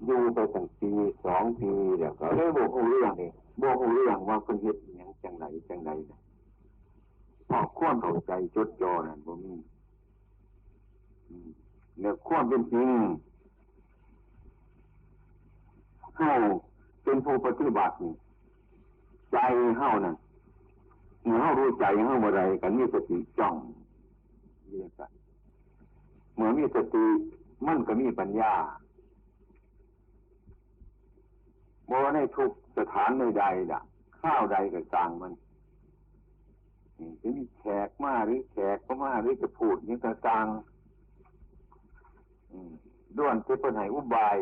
อยู่ไปตั้งปี2 ปีแล้วก็เลยบ่ฮู้เรื่องนี่บ่ฮู้เรื่องว่าเพิ่นเฮ็ดอิหยังจังไดจังไดน่ะเพราะความเข้าใจจดจ่อนั่นบ่มีแล้วความเป็นจริงเฮาเป็นผู้ปฏิบัตินี่ใจเฮานั่นเมื่อเฮารู้ใจเฮาบ่ได้ก็มีสติจ้องเรียกกันเมื่อมีสติมันก็มีปัญญาบ่ในทุกสถานใดๆล่ะข้าวใดก็สร้างมันจะมีแขกมาหรือแขกเข้ามาหรือจะพูดนี่ก็สร้างด้วนที่เพิ่นให้อุบาย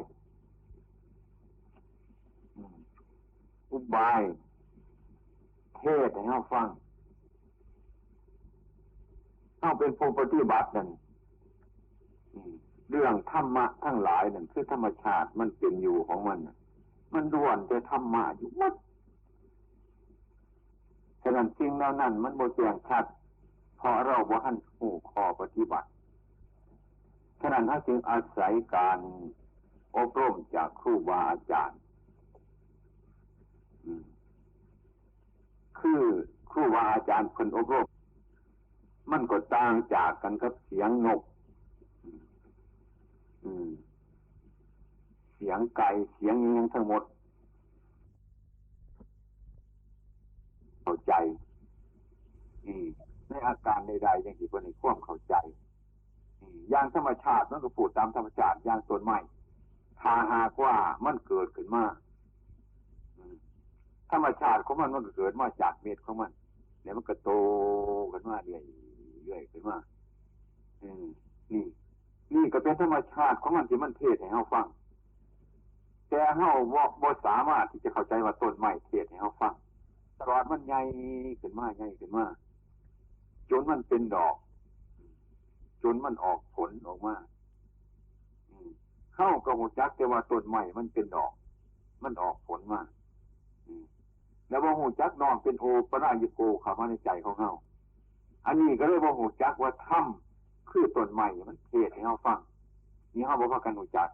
เทศให้เฮาฟังเฮาเป็นผู้ปฏิบัตินั่นเรื่องธรรมะทั้งหลายนั่นคือธรรมชาติมันเป็นอยู่ของมันมันล้วนแต่ธรรมะอยู่หมดฉะนั้นสิ่งเหล่านั้นมันบ่แจ้งชัดเพราะเราบ่ทันรู้ข้อปฏิบัติฉะนั้นเราจึงอาศัยการอบรมจากครูบาอาจารย์คือครูบาอาจารย์เพิ่นอบรมมันก็ต่างจากกันกับเสียงนกเสียงไก่เสียงอิหยังทั้งหมดเข้าใจในอาการใดๆอย่างที่เพิ่นให้ความเข้าใจอย่างธรรมชาติมันก็พูดตามธรรมชาติอย่างต้นไม้ถ้าหากว่ามันเกิดขึ้นมาธรรมชาติของมันก็เกิดมาจากเม็ดของมันแล้วมันก็โตขึ้นมาเรื่อยๆขึ้นมานี่ก็เป็นธรรมชาติของมันที่มันเทศให้เฮาฟังแต่เฮาบ่สามารถที่จะเข้าใจว่าต้นไม้เทศให้เฮาฟังตลอดมันใหญ่ขึ้นมาจนมันเป็นดอกจนมันออกผลออกมาเฮาก็รู้จักแต่ว่าต้นไม้มันเป็นดอกมันออกผลมาแล้วบ่รู้จักน้อมเป็นโอปรายิโกเข้ามาในใจของเฮาอันนี้ก็เลยบ่รู้จักว่าธรรมคือต้นไม้มันเทศให้เฮาฟังนี่เฮาบ่พากันรู้จัก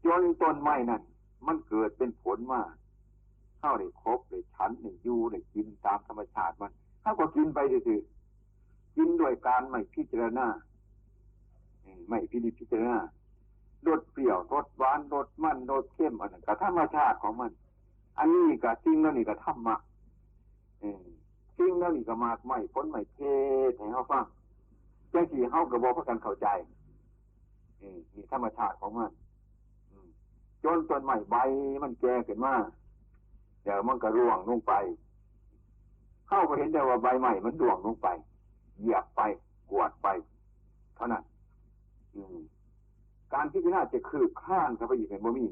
จนต้นไม้นั่นมันเกิดเป็นผลมาเฮาได้ครบได้ฉันได้อยู่ได้กินตามธรรมชาติมันเฮาก็กินไปซื่อๆกินด้วยการไม่พิจารณาไม่พิจารณารสเปรี้ยวรสหวานรสมันรสเค็มอันนั้นก็ธรรมชาติของมันอันนี้ก็สิ่งนั้นนี่ก็ธรรมะสิ่งนั้นนี่ก็มากไม่ผลไม่เทศให้เฮาฟังจังซี่เฮาก็บ่พากันเข้าใจนี่ธรรมชาติของมันจนต้นไม้ใบมันแก่ขึ้นมาเดี๋ยวมันก็ร่วงลงไปเฮาก็เห็นแต่ว่าใบไม้มันร่วงลงไปเหยียบไปกวาดไปเท่านั้นการพิจารณาจะคืบคลานเข้าไปอีกเป็นบ่มี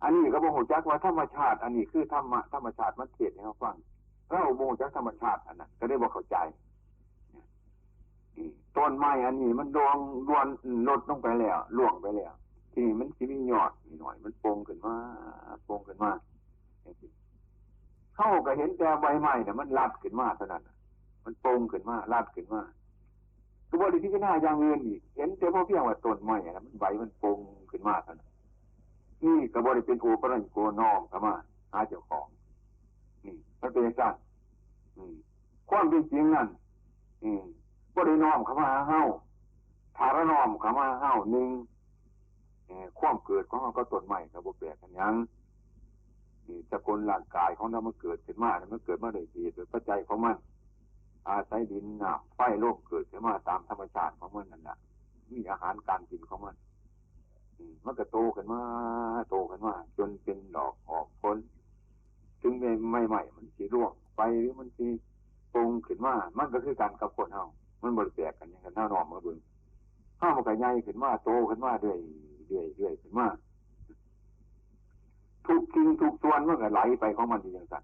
อันนี้ก็บ่ฮู้จักว่าธรรมชาติอันนี้คือธรรมชาติมันเทศให้เฮาฟังเราบ่ฮู้จักธรรมชาติอันนั้นก็ได้บ่เข้าใจต้นไม้อันนี้มันดวงลดลงไปแล้วล่วงไปแล้วทีนี้มันสิมียอดนิดหน่อยมันโป่งขึ้นมาเฮาก็เห็นแต่ใบไม้น่ะมันลัดขึ้นมาเท่านั้นมันโป่งขึ้นมาลัดขึ้นมาก็บ่ได้พิจารณาอย่างอื่นอีกเห็นแต่เพียงว่าต้นไม้น่ะมันใบมันโป่งขึ้นมาเท่านั้นนี่ก็บ่ได้เป็นโอปรัญโกน้อมเข้ามาหาเจ้าของนี่มันเป็นจังซั่นความเป็นจริงนั่นบ่ได้น้อมเข้ามาหาเฮาถ้าเราน้อมเข้ามาหาเฮาหนึ่งความเกิดของเฮาก็ต้นไม้ก็บ่แปลกกันหยังสกุลร่างกายของเรามันเกิดขึ้นมามันเกิดมาด้วยเหตุด้วยปัจจัยของมันอาศัยดินน้ำไฟลมเกิดขึ้นมาตามธรรมชาติของมันนั่นแหละมีอาหารการกินของมันมันก็โตขึ้นมาจนเป็นดอกออกผลถึงไม่ใหม่มันสิร่วงไปหรือมันสิปรุงขึ้นมามันก็คือการกับคนเฮามันบ่แปลกกันอย่างกันเฮาน้อมมาเบิ่งเฮามันก็ใหญ่ขึ้นมาโตขึ้นมาเรื่อยขึ้นมาทุกสิ่งทุกส่วนมันก็ไหลไปของมันอย่างนั้น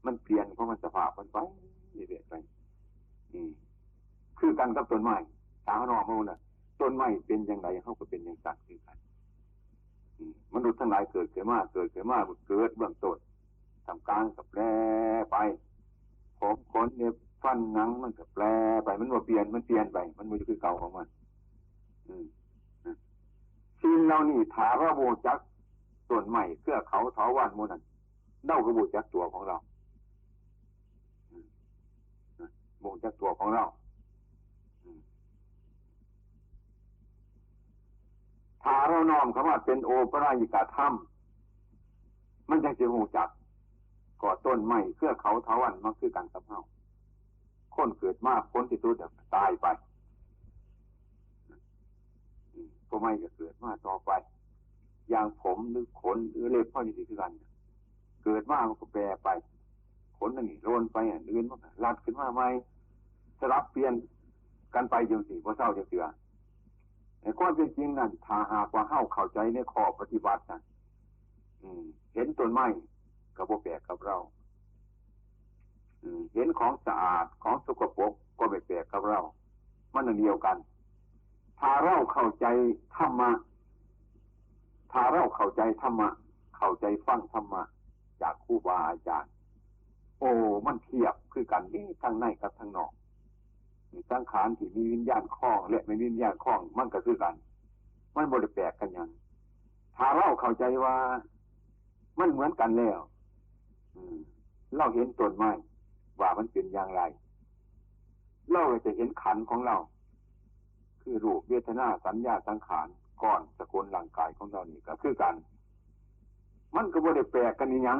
มันเปลี่ยนของมันสภาพมันไปเรื่อยๆไปคือกันกับต้นไม้ตาน้อมมาน่ะต้นไม้เป็นอย่างไรเฮาก็เป็นอย่างนั้นคือกันมนุษย์ทั้งหลายเกิดขึ้นมาเกิดเบื้องต้นทำกลางก็แปรไปผมขนเนี่ยฟันหนังมันก็แปรไปมันว่าเปลี่ยนไปมันบ่คือเก่าของมัน สิ่งเหล่านี้ถาว่าโมจักส่วนใหม่เพื่อเขาเถาวันโมนั้นเน่ากระบุจักตัวของเราโมจักตัวของเราถ้าเราน้อมคำว่าเป็นโอปรายิกาธรรมมันจะสิหูจักก่อต้นใหม่เพื่อเขาเถาวันมันคือการสับเฮาคนเกิดมากคนที่สุดตายไปก็ไม่จะเกิดมาต่อไปอย่างผมหรือขนหรือเล็บพ่อที่สิคือกันเกิดมามันก็แปรไปขนนั่นนี่โรนไปอื่นมันรัดขึ้นมาใหม่สลับเปลี่ยนกันไปจนสิว่าเศร้าจะเสือไอ้ความเป็นจริงนั่นถ้าหากว่าเข้าใจในข้อปฏิบัตินั่นเห็นต้นไม้ก็บ่แปลกกับเราเห็นของสะอาดของสกปรกก็ไม่แปลกกับเรามันอันเดียวกันถ้าเราเข้าใจธรรมะถ้าเราเข้าใจธรรมะเข้าใจฟังธรรมะจากครูบาอาจารย์โอ้มันเทียบคือกันนี่ทางในกับทางนอกสังขารที่มีวิญญาณคล้องและไม่มีวิญญาณคล้องมันก็คือกันมันบ่ได้แปลกกันอย่างถ้าเราเข้าใจว่ามันเหมือนกันแล้วเราเห็นต้นไม้ว่ามันเป็นอย่างไรเราจะเห็นขันธ์ของเราคือรูปเวทนาสัญญาสังขารก้อนสกุลร่างกายของเรานี่ก็คือกันมันก็บ่ได้แปลกกันนี่หยัง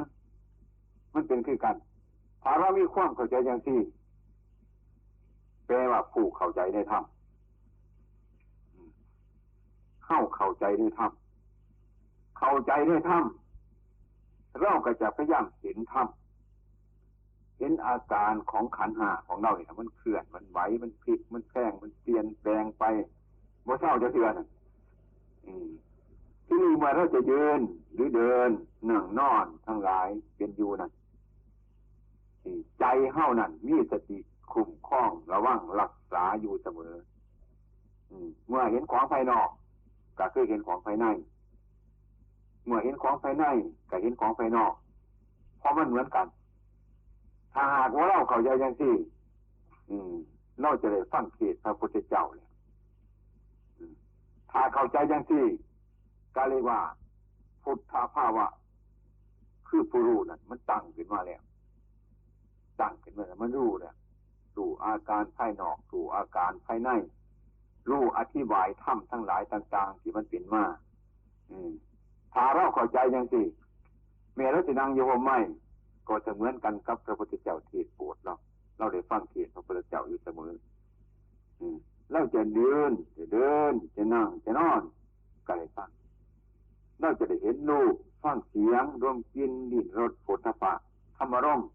มันเป็นคือกันถ้าเรามีความเข้าใจอย่างที่แปลว่าผู้เข้าใจในธรรมเข้าใจในธรรมเข้าใจในธรรมเราก็จะพยายามเห็นธรรมเห็นอาการของขันธ์ห้าของเราเนี่ยมันเคลื่อนมันไหวมันพลิกมันแพร่งมันเปลี่ยนแปลงไปบ่เศร้าจะเตือนที่นี่เมื่อเราจะยืนหรือเดินนั่งนอนทั้งหลายเป็นอยู่นั่นใจเฮานั่นมีสติคุ้มครองระวังรักษาอยู่เสมอเมื่อเห็นของภายนอกก็คือเห็นของภายในเมื่อเห็นของภายในก็เห็นของภายนอกเพราะมันเหมือนกันถ้าหากว่าเราเข้าใจอย่างที่เราจะได้ฟังเทศน์พระพุทธเจ้าเลยถ้าเข้าใจอย่างที่ก็เรียกว่าพุทธภาวะคือผู้รู้นั่นมันตั้งขึ้นมาแล้วตั้งขึ้นมาแล้วมันรู้แล้วรู้อาการภายนอกรู้อาการภายในรู้อธิบายธรรมทั้งหลายต่างๆที่มันเป็นมาถ้าเราเข้าใจอย่างที่แม้เราจะนั่งอยู่ห่มไม้ก็จะเหมือนกันกับพระพุทธเจ้าเทศน์โปรดเราได้ฟังเทศน์พระพุทธเจ้าอยู่เสมอเราจะเดินจะนั่งจะนอนก็ได้ฟังเราจะได้เห็นรูปฟังเสียงรวมกินลิ้มรสโผฏฐัพพะธรรมารมณ์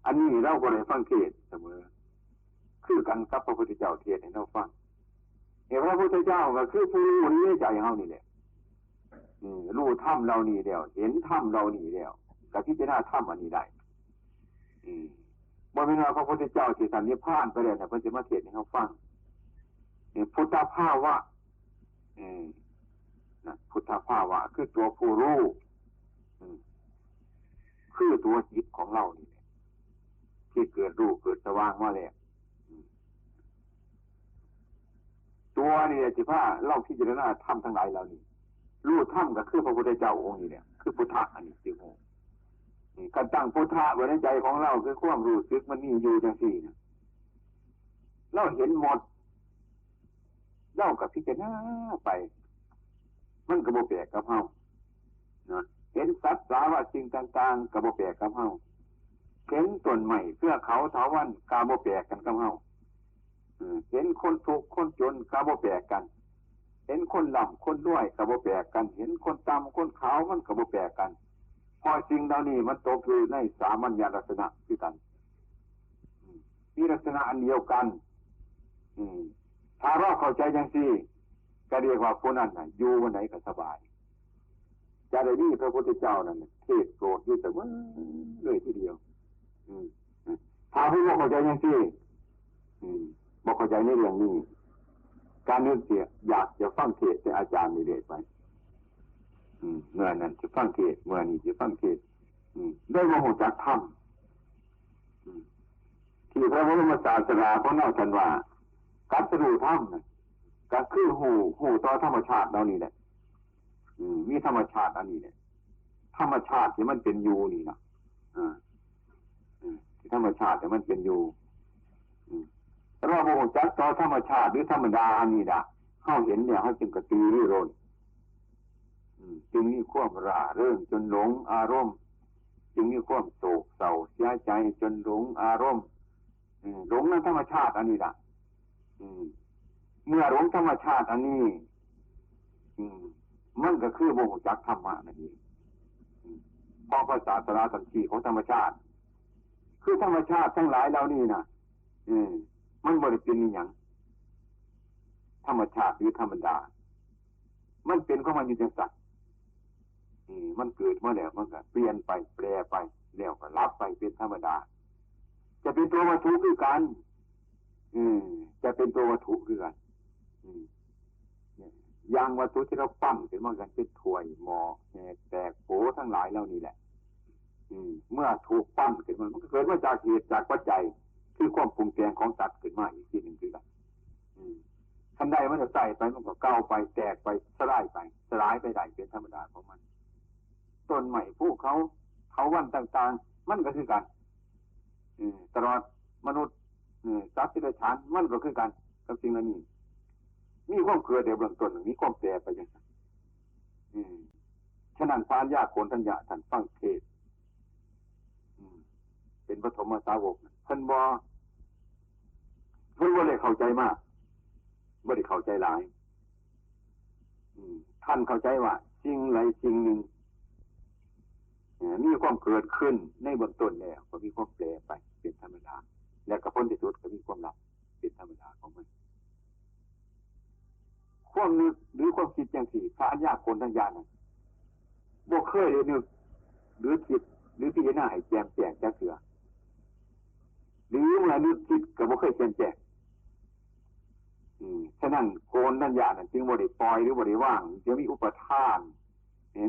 อันนี้เราก็ได้ฟังเทศน์เสมอคือกันกับพระพุทธเจ้าเทศน์ให้เราฟังพระพุทธเจ้าก็คือผู้รู้ในใจเฮานี่แหละรู้ธรรมเรานี่แล้วเห็นธรรมเรานี่แล้วก็พิจารณาธรรมอันนี้ได้บ่แม่นว่าพระพุทธเจ้าสิสันนิพพานไปแล้วนะเพิ่นสิมาเทศน์ให้เฮาฟังพุทธภาวะพุทธภาวะคือตัวผู้รู้คือตัวจิตของเรานี่ที่เกิดรู้เกิดสว่างมาแล้วตัวนี่สิพาเราพิจารณาธรรมทั้งหลายเหล่านี้รู้ธรรมก็คือพระพุทธเจ้าองค์นี้เนี่ยคือพุทธะอันนี้สิโหการตั้งพุทธะไว้ในใจของเราคือความรู้สึกมันมีอยู่จังซี่นะเราเห็นหมดเล่ากับพิจารณาไปมันก็บ่แปลกกับเฮานะเห็นสัตว์สาวะสิ่งต่างๆก็บ่แปลกกับเฮาเห็นต้นไม้เพื่อเขาเถาวัลย์ก็บ่แปลกกันกับเฮาเห็นคนทุกข์คนจนก็บ่แปลกกันเห็นคนร่ำคนรวยก็บ่แปลกกันเห็นคนต่ำคนขาวมันก็บ่แปลกกันเพราะสิ่งเหล่านี้มันตกอยู่ในสามัญญลักษณะคือกันมีลักษณะอันเดียวกันถ้าเราเข้าใจอย่างนี้ก็เรียกว่าผู้นั้นอยู่วันไหนก็สบายจะได้มีพระพุทธเจ้านั่นเทศน์โปรดอยู่เสมอเลยทีเดียวถ้าผู้บ่เข้าใจอย่างนี้บ่เข้าใจในเรื่องนี้การนึกเสียอยากจะฟังเทศน์แต่อาจารย์นี่เด็ดไปเมื่อนั้นจะฟังเทศน์เมื่อนี้จะฟังเทศน์ได้มาหูจักธรรมที่พระบรมศาสดาของเราท่านว่าการรู้ธรรมก็คือหูต่อธรรมชาติเรานี่แหละ มีธรรมชาติอันนี้เนี่ยธรรมชาติที่มันเป็นอยู่นี่นะที่ธรรมชาติที่มันเป็นอยู่เราโมโหจักต่อธรรมชาติหรือธรรมดาอันนี้นะเขาเห็นเนี่ยเขาจึงกระตือรือร้นจึงมีความร่าเริงจนหลงอารมณ์จึงมีความโศกเศร้าเสียใจจนหลงอารมณ์หลงในธรรมชาติอันนี้นะเมื่อหลงธรรมชาติอันนี้มันก็คือโมโหจักธรรมะนั่นเองเพราะภาษาสราสันติของธรรมชาติคือธรรมชาติทั้งหลายเหล่านี้นะมันบริเป็นอย่างธรรมชาติหรือธรรมดามันเป็นของมันอยู่จังสัตว์มันเกิดมาแล้วมันก็เปลี่ยนไปแปรไปแล้วก็รับไปเป็นธรรมดาจะเป็นตัววัตถุคือกันจะเป็นตัววัตถุคือกันอย่างวัตถุที่เราปั้นขึ้นมากันเป็นถ้วยหม้อแตกโผทั้งหลายเหล่านี้แหละเมื่อถูกปั้นขึ้นมามันก็เกิดมาจากเหตุจากปัจจัยคือความปรุงแต่งของสัตว์ขึ้นมาอีกทีหนึ่งคือกันทันใดมันจะใส่ไปมันก็เก่าไปแตกไปสลายไปสลายไปได้เป็นธรรมดาของมันต้นใหม่ผู้เขาวันต่างๆมันก็คือกันตลอดมนุษย์สัตว์ที่ได้ฉานมันก็คือกันกับสิ่งเหล่านี้มีความเกิดเดี๋ยวเบื้องต้นมีความแปรไปอย่างนั้นฉะนั้นพระญาโกณฑัญญะท่านฟังเทศเป็นปฐมสาวกเพิ่นบ่เลยเข้าใจมากบ่ได้เข้าใจหลายท่านเข้าใจว่าสิ่งใดสิ่งหนึ่งมีความเกิดขึ้นในเบื้องต้นแล้วก็มีความแปรไปเป็นธรรมดาและก็ผลที่สุดก็มีความดับเป็นธรรมดาของมันความนึกหรือความคิดอย่างสี่พระญาโกณฑัญญะนั้นบ่เคยได้นึกหรือคิดหรือพิจารณาให้แจ่มแจ้งจักเทื่อหรือเมื่อนึกคิดก็บ่เคยแจ่มแจ้งฉะนั้นโกณฑัญญะนั้นจึงบ่ได้ปล่อยหรือบ่ได้ว่างจะมีอุปทาน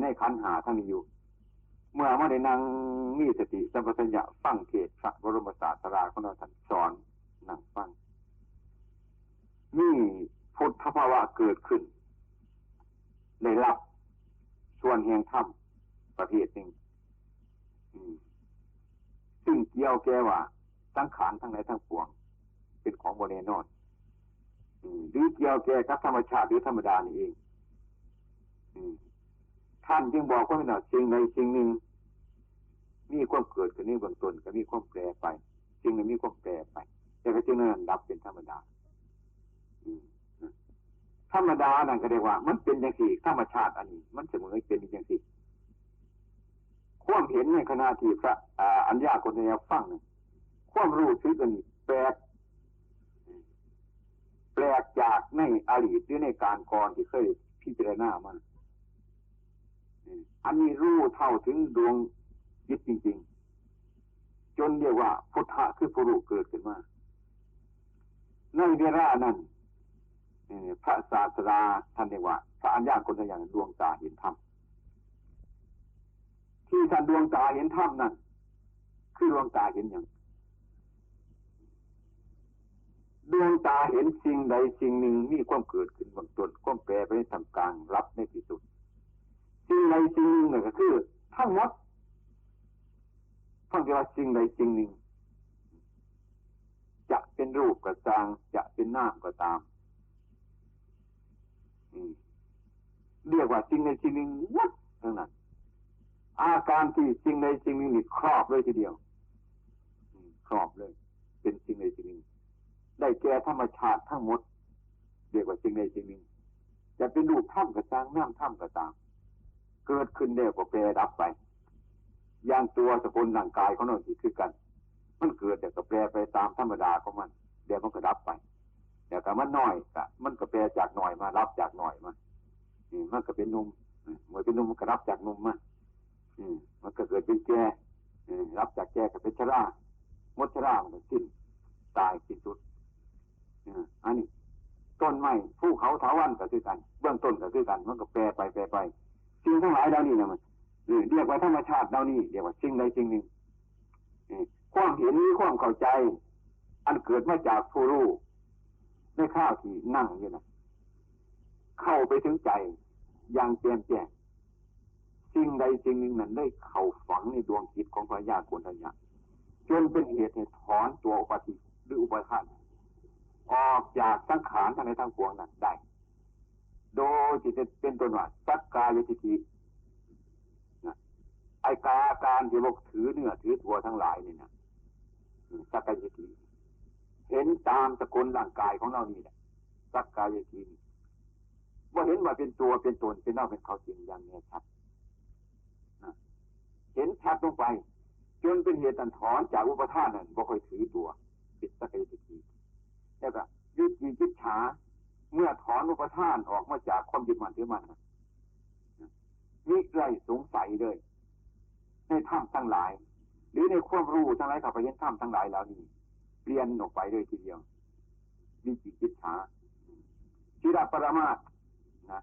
ในขันธ์5ทั้งนี้อยู่เมื่อมาได้นั่งมีสติสัมปชัญญะฟังเทศน์พระบรมศาสดาของเราท่านสอนนั่งฟังมีพุทธภาวะเกิดขึ้นได้รับส่วนแห่งธรรมประเภทหนึ่งซึ่งเกี่ยวแก่ว่าสังขารทั้งหลายทั้งปวงเป็นของบ่แน่นอนหรือเกี่ยวแก่กับธรรมชาติหรือธรรมดานี่เองท่านจึงบอกว่าสิ่งใดสิ่งหนึ่งมีความเกิดขึ้นในเบื้องต้นก็มีความแปรไปสิ่งนั้นมีความแปรไปแต่ก็จึงนั้นดับเป็นธรรมดาธรรมดานั่นก็เรียกว่ามันเป็นอย่างสี่ธรรมชาติอันนี้มันเสมอเป็นอย่างสี่ความเห็นในขณะที่พระอัญญาโกณฑัญญะฟังความรู้สึกอันนี้แปลกจากในอดีตหรือในการก่อนที่เคยพิจารณามาอันนี้รู้เท่าถึงดวงจิตจริงๆจนเรียกว่าพุทธะคือผู้รู้เกิดขึ้นมาในเวลานั้นพระศาสดาท่านเรียกว่าพระอัญญาโกณฑัญญะดวงตาเห็นธรรมที่ท่านดวงตาเห็นธรรมนั่นคือดวงตาเห็นอย่างดวงตาเห็นสิ่งใดสิ่งหนึ่งมีความเกิดขึ้นเบื้องต้นความแปรไปในท่ามกลางรับในที่สุดสิ่งใดสิ่งหนึ่งก็คือทั้งหมดทั้งที่ว่าสิ่งใดสิ่งหนึ่งจะเป็นรูปก็ตามจะเป็นนามก็ตามเรียกว่าสิ่งใดสิ่งหนึ่งวัดทั้งนั้นอาการที่สิ่งใดสิ่งหนึ่งนี่ครอบเลยทีเดียวครอบเลยเป็นสิ่งใดสิ่งหนึ่งได้แก่ธรรมชาติทั้งหมดเรียกว่าสิ่งใดสิ่งหนึ่งจะเป็นรูปถ้ำก็ตามน้ำถ้ำก็ตามเกิดขึ้นแล้วก็แปรดับไปอย่างตัวสกุลร่างกายของเราที่คือกันมันเกิดแต่ก็แปรไปตามธรรมดาของมันเดี๋ยวมันก็ดับไปเดี๋ยวก็มันน้อยก็มันก็แปรจากหน่อยมารับจากหน่อยมามันก็เป็นนุ่มเมื่อเป็นนุ่มมันก็รับจากนุ่มมามันก็เกิดเป็นแก่รับจากแก่ก็เป็นชราหมดชรามันก็สิ้นตายสิ้นสุดอันนี้ต้นไม้ภูเขาเถาวัลย์ก็คือกันเบื้องต้นก็คือกันมันก็แปรไปสิ่งทั้งหลายเหล่านี้นะมันเรียกว่าธรรมชาติเหล่านี้เรียกว่าสิ่งใดสิ่งหนึ่งความเห็นนี้ความเข้าใจอันเกิดมาจากผู้รู้ในข้าวที่นั่งอยู่นะเข้าไปถึงใจอย่างแจ่มแจ้ง สิ่งใดสิ่งหนึ่งนั้นได้เข้าฝังในดวงจิตของพระญาโกณทัญญะจนเป็นเหตุให้ถอนตัวอุปาทิหรืออุปทานออกจากสังขารทั้งในทั้งปวงนั้นได้โดยที่จะเป็นตัวว่าสักกายทิฏฐิไอ้การที่บอกถือเนื้อถือตัวทั้งหลายนี่นะสักกายทิฏฐิเห็นตามสกุลร่างกายของเรานี่แหละสักกายทิฏฐิว่าเห็นว่าเป็นตัวเป็นตนเป็นเราเป็นเขาจริงอย่างนี้ชัดเห็นชัดลงไปจนเป็นเหตุถอนจากอุปทานนั้นบ่ค่อยถือตัวปิดสักกายทิฏฐิแล้วก็ยึดจิตฉาเมื่อถอนอุปทานออกมาจากความยึดมั่นถือมั่นมิไรสงสัยเลยในธรรมทั้งหลายหรือในความรู้ทั้งหลายข้าพเจ้าธรรมทั้งหลายแล้วนี่เปลี่ยนออกไปเลยทีเดียวมีจิตฉาที่รับปรมาสนะ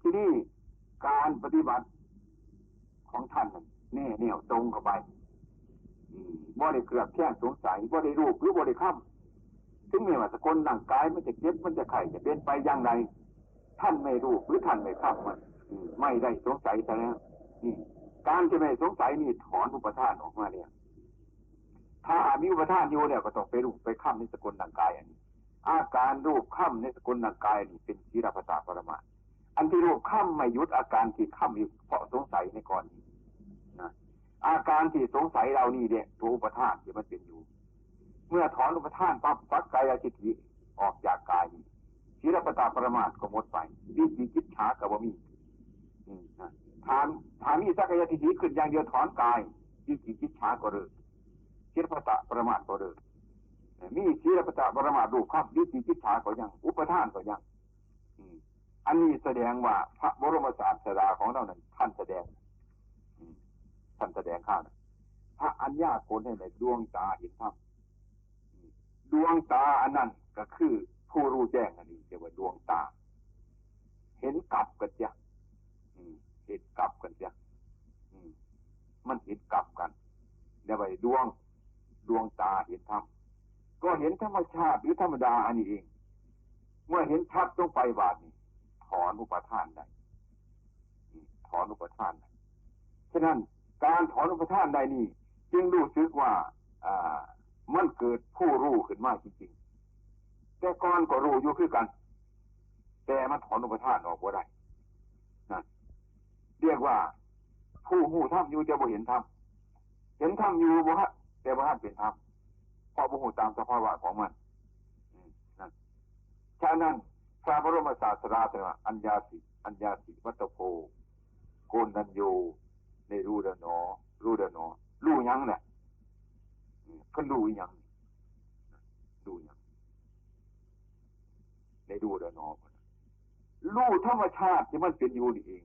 ที่นี่การปฏิบัติของท่านแน่แนวตรงเข้าไปบ่ได้เกลือบแค่สงสัยบ่ได้รูปหรือบ่ได้ค้ำถึงแม้ว่าสกุลร่างกายมันจะเจ็บมันจะไข้จะเป็นไปอย่างไรท่านไม่รูปหรือท่านไม่ค้ำมันไม่ได้สงสัยแต่แล้วนี่การจะไม่สงสัยนี่ถอนอุปทานออกมาเนี่ยถ้ามีอุปทานอยู่เนี่ยก็ต้องไปรูปไปค้ำในสกุลร่างกายอันนี้อาการรูปค้ำในสกุลร่างกายนี่เป็นศีลปัฏฐานปรมาสอันที่รูปค้ำไม่หยุดอาการที่ค้ำอยู่เพราะสงสัยในก่อนนี้นะอาการที่สงสัยเรานี่เนี่ยตัวอุปทานที่มันเป็นอยู่เมื่อถอนอุปทานปั๊บสักกายทิฏฐิออกจากกายนี้ศีลปัฏฐานปรมาสก็หมดไปวิจิกิจฉาก็บ่มีถามมีสักกายทิฏฐิขึ้นอย่างเดียวถอนกายวิจิกิจฉาก็เลิกศีลปัฏฐานปรมาสก็เลิกมีศีลปัฏฐานปรมาสรูปครับวิจิกิจฉาก็ยังอุปทานก็ยังอันนี้แสดงว่าพระบรมศาสดาของเรานั้นท่านแสดงข้าวพระอัญญาโกณให้ในดวงตาเห็นธรรมดวงตาอันนั้นก็คือผู้รู้แจ้งอันนี้เรียกว่าดวงตาเห็นกลับกันจ้ะเห็นกลับกันจ้ะมันเห็นกลับกันเรียกว่าดวงตาเห็นธรรมก็เห็นธรรมชาติหรือธรรมดาอันนี้เองเมื่อเห็นชัดลงไปบาดนี้ถอนอุปทานได้ถอนอุปทานได้ฉะนั้นการถอนอุปทานได้นี่จึงรู้สึกว่ามันเกิดผู้รู้ขึ้นมาจริงๆแต่ก่อนก็รู้อยู่คือกันแต่มันถอนอุปทานออกบ่ได้นะเรียกว่าผู้หูธรรมอยู่แต่บ่เห็นธรรมเห็นธรรมอยู่บ่ฮะแต่บ่ทันเป็นธรรมเพราะบ่ฮู้ตามสภาวะของมันนั่นฉะนั้นพระบรมศาสดาตรัสว่าอัญญาสิวัตโพโกณทัญโญในรู้เด้อหนอรู้หยังเนี่ยเพิ่นรู้อีหยังรู้หยังในรู้เด้อหนอรู้ธรรมชาติที่มันเป็นอยู่นี่เอง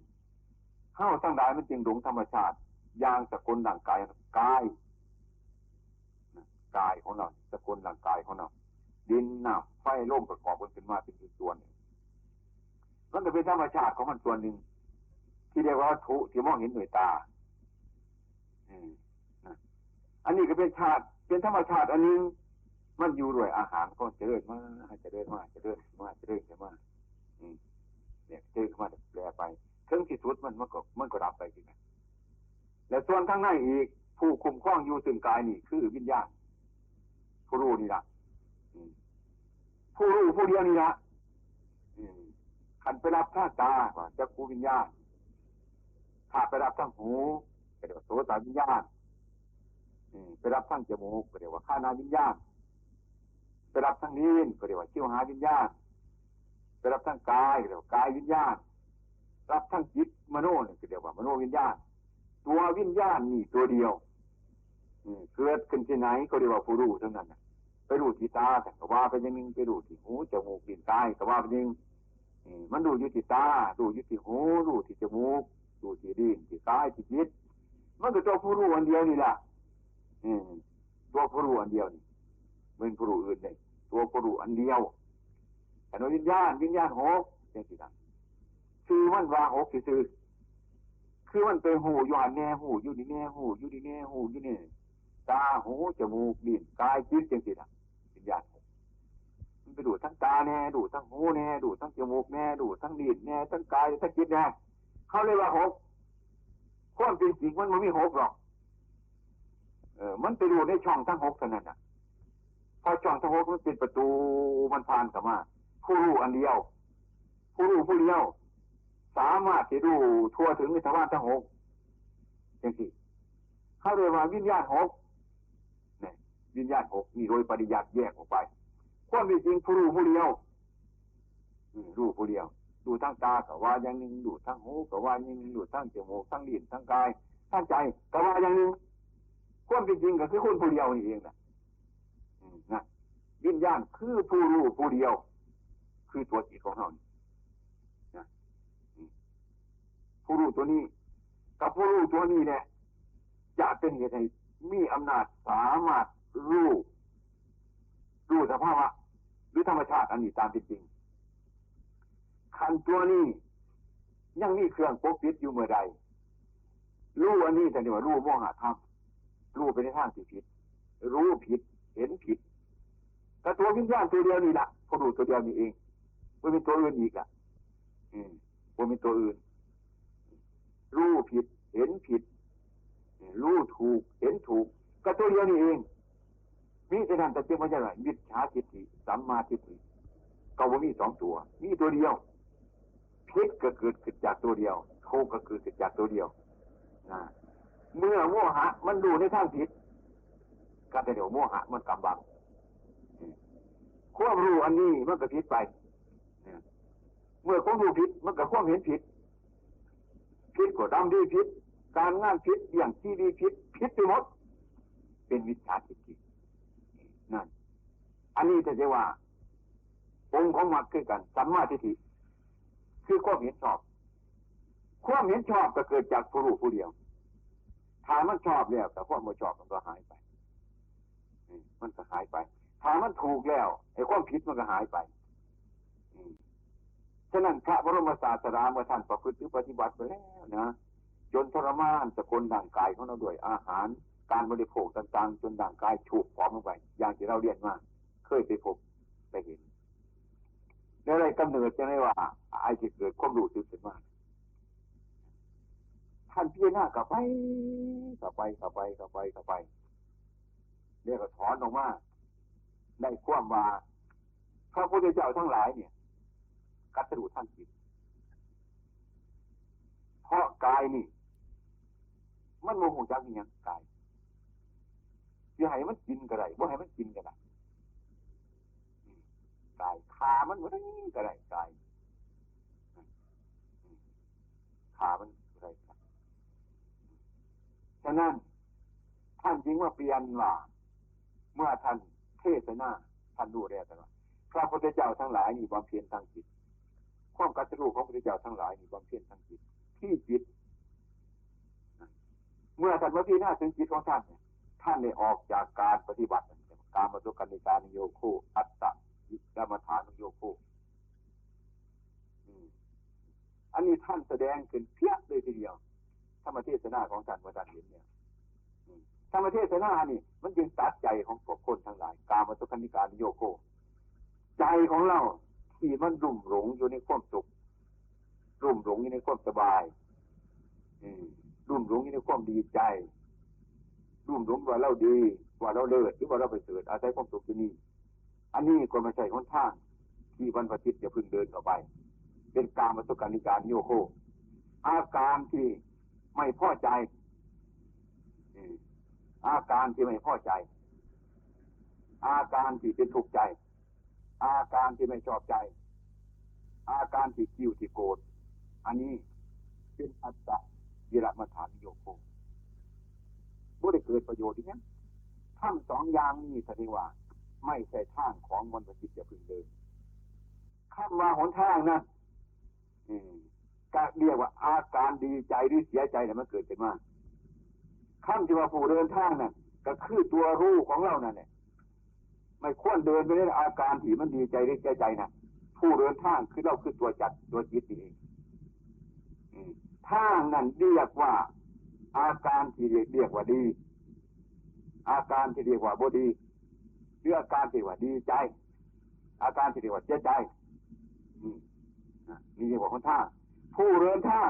เฮาทั้งหลายมันจึงหลงธรรมชาติอย่างสกุลร่างกายกายของเราสกุลร่างกายของเราดินน้ำไฟลมประกอบกันขึ้นมาเป็นส่วนหนึ่งมันก็เป็นธรรมชาติของมันส่วนหนึ่งที่เรียกว่าวัตถุที่มองเห็นด้วยตาอันนี้ก็เป็นธรรมชาติอันนึงมันอยู่ด้วยอาหารก็เจริญมาเนี่ยเจริญมาแปลไปถึงที่สุดมันก็ดับไปจริงๆและส่วนข้างในอีกผู้คุมครองอยู่ซึ่งกายนี่คือวิญญาณผู้รู้นี่ละผู้รู้ผู้เดียวนี่ละขันไปรับท่าตาว่าจักขุวิญญาณถ้าไปรับทั้งหูก็เรียกว่าโสตวิญญาณไปรับทั้งจมูกก็เรียกว่าฆานาวิญญาณไปรับทั้งลิ้นก็เรียกว่าชิวหาวิญญาณไปรับทั้งกายก็เรียกว่ากายวิญญาณรับทั้งจิตมโนนี่ก็เรียกว่ามโนวิญญาณตัววิญญาณนี่ตัวเดียวเกิดขึ้นที่ไหนก็เรียกว่าผู้รู้เท่านั้นไปรู้ที่ตาแต่ก็ว่าไปอย่างนึงไปรู้ที่หูจมูกลิ้นกายก็ว่าไปอย่างนึงมันรู้อยู่ที่ตารู้อยู่ที่หูรู้ที่จมูกรู้ที่ลิ้นที่กายที่จิตมันก็ตัวผู้รู้อันเดียวนี่แหละตัวผู้รู้อันเดียวนี่เป็นผู้รู้อื่นเลยตัวผู้รู้อันเดียวแต่วิญญาณหกอย่างที่นั่นคือมันว่าหกคือมันเป็นหูอยู่หันแน่หูอยู่นี่แน่หูอยู่นี่แน่หูอยู่นี่ตาหูจมูกลิ้นกายจิตอย่างที่นั่นวิญญาณมันไปดูทั้งตาแน่ดูทั้งหูแน่ดูทั้งจมูกแน่ดูทั้งลิ้นแน่ทั้งกายทั้งจิตแน่เขาเรียกว่าหก ความจริงมันไม่มีหกหรอกมันไปดูในช่องทั้งหกเท่านั้นพอช่องทั้งหกมันเป็นประตูมันผ่านเข้ามาผู้รู้อันเดียวผู้รู้ผู้เดียวสามารถที่รู้ทั่วถึงในทวารทั้งหกอย่างที่เขาเรียกว่าวิญญาณหกเนี่ยวิญญาณหกนี่โดยปริยัติแยกออกไปความจริงผู้รู้ผู้เดียวรู้ผู้เดียวดูทั้งตากับว่าอย่างหนึ่งดูทั้งหูกับว่าอย่างหนึ่งดูทั้งจมูกทั้งลิ้นทั้งกายทั้งใจกับว่าอย่างหนึ่งความจริงก็คือคนผู้เดียวนี่เองนะวิญญาณคือผู้รู้ผู้เดียวคือตัวจิตของเรานะผู้รู้ตัวนี้กับผู้รู้ตัวนี้เนี่ยจะเป็นเหตุให้มีอำนาจสามารถรู้สภาวะหรือธรรมชาติอันนี้ตามเป็นจริงขันตัวนี้ยังมีเครื่องปกปิดอยู่เมื่อใดรู้อันนี้แต่เดี๋ยวรู้โมหะธรรมรู้ไปในทางที่ผิดรู้ผิดเห็นผิดแต่ตัววิญญาณตัวเดียวนี่แหละพอรู้ตัวเดียวนี่เองไม่เป็นตัวอื่นอีกไม่เป็นตัวอื่นรู้ผิดเห็นผิดรู้ถูกเห็นถูกก็ตัวเดียวนี่เองมีแต่นั้นแต่เจ้าไม่ใช่หรอมิจฉาทิฏฐิสัมมาทิฏฐิก็ว่ามีสองตัวมีตัวเดียวผิดก็เกิดขึ้นจากตัวเดียวถูกก็เกิดขึ้นจากตัวเดียวเมื่อโมหะมันดูในทางผิดก็แต่เดี๋ยวโมหะมันกำบังความรู้อันนี้มันก็ผิดไปเมื่อความรู้ผิดมันก็ความเห็นผิดก็ดำดีผิดการงานผิดอย่างที่ดีผิดไปหมดเป็นมิจฉาทิฏฐินั่นอันนี้จะเรียกว่าองค์ของมรรคคือกันสัมมาทิฏฐิคือความเห็นชอบความเห็นชอบก็เกิดจากผู้รู้ผู้เดียวถ้ามันชอบแล้วแต่ความไม่ชอบมันก็หายไปมันก็หายไปถ้ามันถูกแล้วไอ้ความผิดมันก็หายไปฉะนั้นพระบรมศาสดาเมื่อท่านประพฤติปฏิบัติไปแล้วนะจนทรมานสกุลร่างกายของเราด้วยอาหารการบริโภคต่างๆจนร่างกายฉูบผอมลงไปอย่างที่เราเรียนมาเคยไปพบไปเห็นแล้วอะไรกำเนิดจะได้ว่าไอ้ที่เกิดความรู้สึกขึ้นมาท่านพิจารณากลับไปเรียกว่าถอนออกมาได้ความว่าพระพุทธเจ้าทั้งหลายเนี่ยกัตถุท่านจิตเพราะกายนี่มันโมโหจักอย่างนี้กายจะให้มันกินก็ได้บ่ให้มันกินก็ได้กายขามันบ่ได้ก็ได้กายขามันบ่ได้ฉะนั้นท่านจึงว่าเปลี่ยนว่าเมื่อท่านเทศนาท่านดูแลกันว่าพระพุทธเจ้าทั้งหลายมีความเพียรทางจิตความกัตถุของพระพุทธเจ้าทั้งหลายมีความเพียรทางจิตที่จิตเมื่อท่านว่าพี่หน้าถึงจิตของท่านเนี่ยท่านได้ออกจากการปฏิบัติการมาตุกันในการโยโคอัตตะยิกรรมฐานโยโคอันนี้ท่านแสดงขึ้นเพี้ยเลยทีเดียวธรรมเทศนาของท่านว่าท่านเห็นเนี่ยธรรมเทศนานี่มันจึงตัดใจของพวกคนทั้งหลายการมาตุกันในการโยโคใจของเราที่มันรุ่มหลงอยู่ในความสุขรุ่มหลงอยู่ในความสบายรุ่มหลงอยู่ในความดีใจรุ่มหลงว่าเราดีว่าเราเลิศหรือว่าเราไปเสด็จอาศัยความสุขที่นี่อันนี้ก็ไม่ใช่หนทางที่บรรพชิตจะพึงเดินต่อไปเป็นการมาตุกันในการโยโคอาการที่ไม่พอใจอาการที่ไม่พอใจอาการที่เป็นทุกข์ใจอาการที่ไม่ชอบใจอาการที่กิ้วที่โกรธอันนี้เป็นอัตตะยิรมัฏฐานโยโคบ่ได้เกิดประโยชน์อย่างนี้ทั้งสองอย่างนี้แสดงว่าไม่ใช่ทางของมนุษย์จิตจะพึงเดินคำว่าหนทางนั้นก็เรียกว่าอาการดีใจหรือเสียใจเนี่ยมันเกิดขึ้นมาคำที่ว่าผู้เดินทางนั่นก็คือตัวรู้ของเรานั่นแหละไม่ควรเดินไปในอาการที่มันดีใจหรือเสียใจนะผู้เดินทางคือเราคือตัวจัดตัวจิตเองทางนั้นเรียกว่าอาการที่เรียกว่าดีอาการที่เรียกว่าบ่ดีหรืออาการที่ว่าดีใจอาการที่เรียกว่าเสียใจนี่เรียกว่าหนทางผู้เดินทาง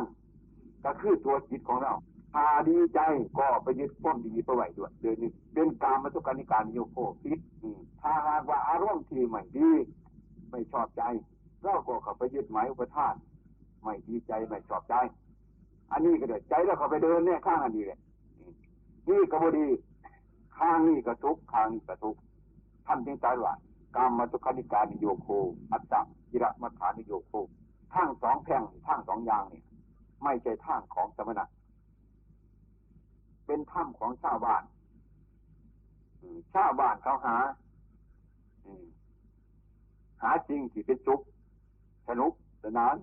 ก็คือตัวจิตของเรา ถ้าดีใจก็ไปยึดความดีไปไว้ด้วยเดือนนี้เป็นกามสุขานิการโยโคพิษถ้าหากว่าอารมณ์ที่ไม่ดีไม่ชอบใจเราก็เข้าไปยึดหมายอุปทานไม่ดีใจไม่ชอบใจอันนี้ก็เดือดใจแล้วเขาไปเดินเนี่ยข้างอันนี้เลยนี่ก็บดีข้างนี้ก็ทุกข้างนี้ก็ทุกท่านจึงตรัสว่ากามสุขานิการโยโคอัตตะกิระมัฏฐานิโยโคทางสองแพร่งทางสองอย่างเนี่ยไม่ใช่ทางของสมณะเป็นถ้ำของชาวบ้านชาวบ้านเขาหาจริงที่เป็นสุขสนุกสนาน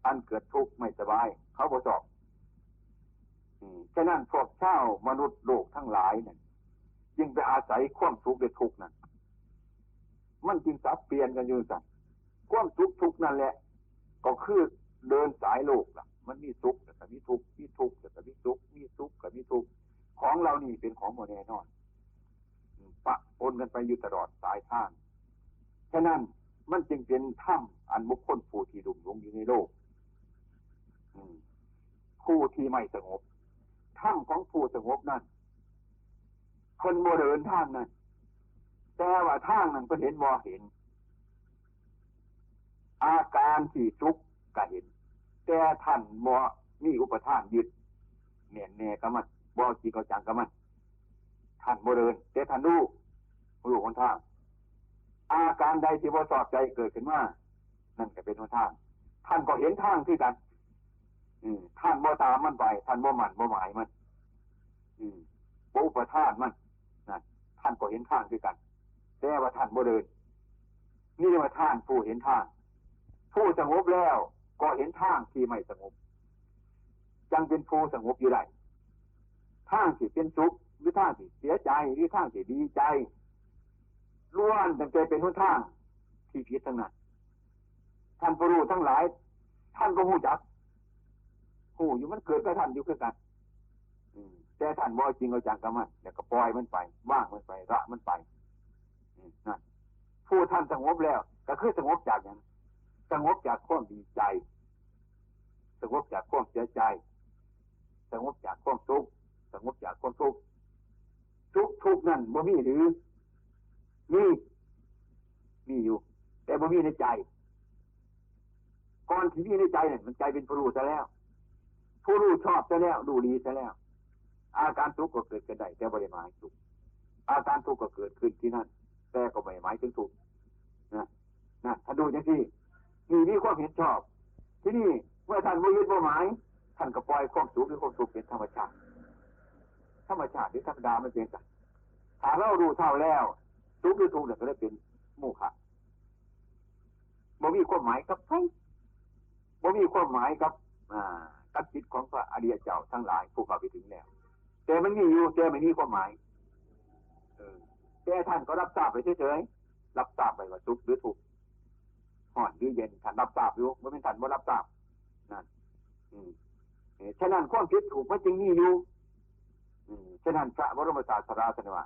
อันเกิดทุกข์ไม่สบายเขาบ่ชอบฉะนั้นพวกชาวมนุษย์โลกทั้งหลายเนี่ยจึงไปอาศัยความสุขและทุกข์นั่นมันจึงสับเปลี่ยนกันอยู่สั่นความสุขทุกข์นั่นแหละก็คือเดินสายโลกล่ะมันมีสุขแต่ก็มีทุกข์มีทุกข์แต่ก็มีสุขมีสุขก็มีทุกข์ของเรานี่เป็นของโมแน่นอนปะปนกันไปอยู่ตลอดสายทางฉะนั้นมันจึงเป็นถ้ำอันบุคคลผู้ที่ดุ่มหลงอยู่ในโลกผู้ที่ไม่สงบถ้ำของผู้สงบนั่นคนโมเดินทางนั้นแต่ว่าทางนั้นก็เห็นบ่เห็นอาการที่ทุกข์ก็เห็นแต่ท่านบ่มีอุปทานยึดแน่ๆกับมันบ่จริงจังกับมันท่านบ่เดินแต่ท่านรู้หนทางอาการใดที่บ่ชอบใจเกิดขึ้นมานั่นก็เป็นหนทางท่านก็เห็นทางที่กันท่านบ่ตามมันไปท่านบ่หมั่นบ่หมายมันบ่อุปทานมันนั่นท่านก็เห็นทางที่กันแต่ว่าท่านบ่เดินนี่เรียกว่าท่านผู้เห็นทางผู้สงบแล้วก็เห็นทางที่ไม่สงบจังเป็นผู้สงบอยู่ได้ทางที่เป็นสุขหรือทางที่เสียใจหรือทางที่ดีใจล้วนตั้งแต่เป็นหนทางที่ผิดทั้งนั้นท่านผู้รู้ทั้งหลายท่านก็รู้จักผู้อยู่มันเกิดกับท่านอยู่คือกันแต่ท่านบ่จริงเอาจังกับมันแล้วก็ปล่อยมันไปว่างมันไปละมันไปนั่นผู้ท่านสงบแล้วก็คือสงบจากอย่างสงบจากความดีใจสงบจากความเสียใจสงบจากความทุกข์สงบจากความทุกข์ทุกข์นั่นบ่มีหรือมีอยู่แต่บ่มีในใจก่อนที่มีในใจเนี่ยมันใจเป็นผู้รู้ซะแล้วผู้รู้ชอบซะแล้วดูดีซะแล้วอาการทุกข์ก็เกิดขึ้นได้แต่บ่ได้หมายทุกข์อาการทุกข์ก็เกิดขึ้นที่นั่นแต่ก็ไม่หมายถึงทุกข์นะถ้าดูอย่างที่มีความเห็นชอบที่นี่เมื่อท่านบ่ยึดบ่หมายท่านก็ปล่อยความสุขหรือความทุกข์เป็นธรรมชาติหรือธรรมดามันเป็นกันถ้าเรารู้เท่าแล้วทุกข์หรือทุกข์เนี่ยก็ได้เป็นโมฆะบ่มีความหมายกับใครบ่มีความหมายกับจิตของพระอริยเจ้าทั้งหลายผู้เข้าไปถึงแล้วแต่มันมีอยู่แต่ไม่มีความหมายแต่ท่านก็รับทราบไปเฉยๆรับทราบไปว่าทุกข์หรือทุกข์ร้อนหรือเย็นท่านรับทราบอยู่บ่แม่นท่านบ่รับทราบนั่นฉะนั้นความผิดถูกมันจึงมีอยู่ฉะนั้นพระบรมศาสดาท่านว่า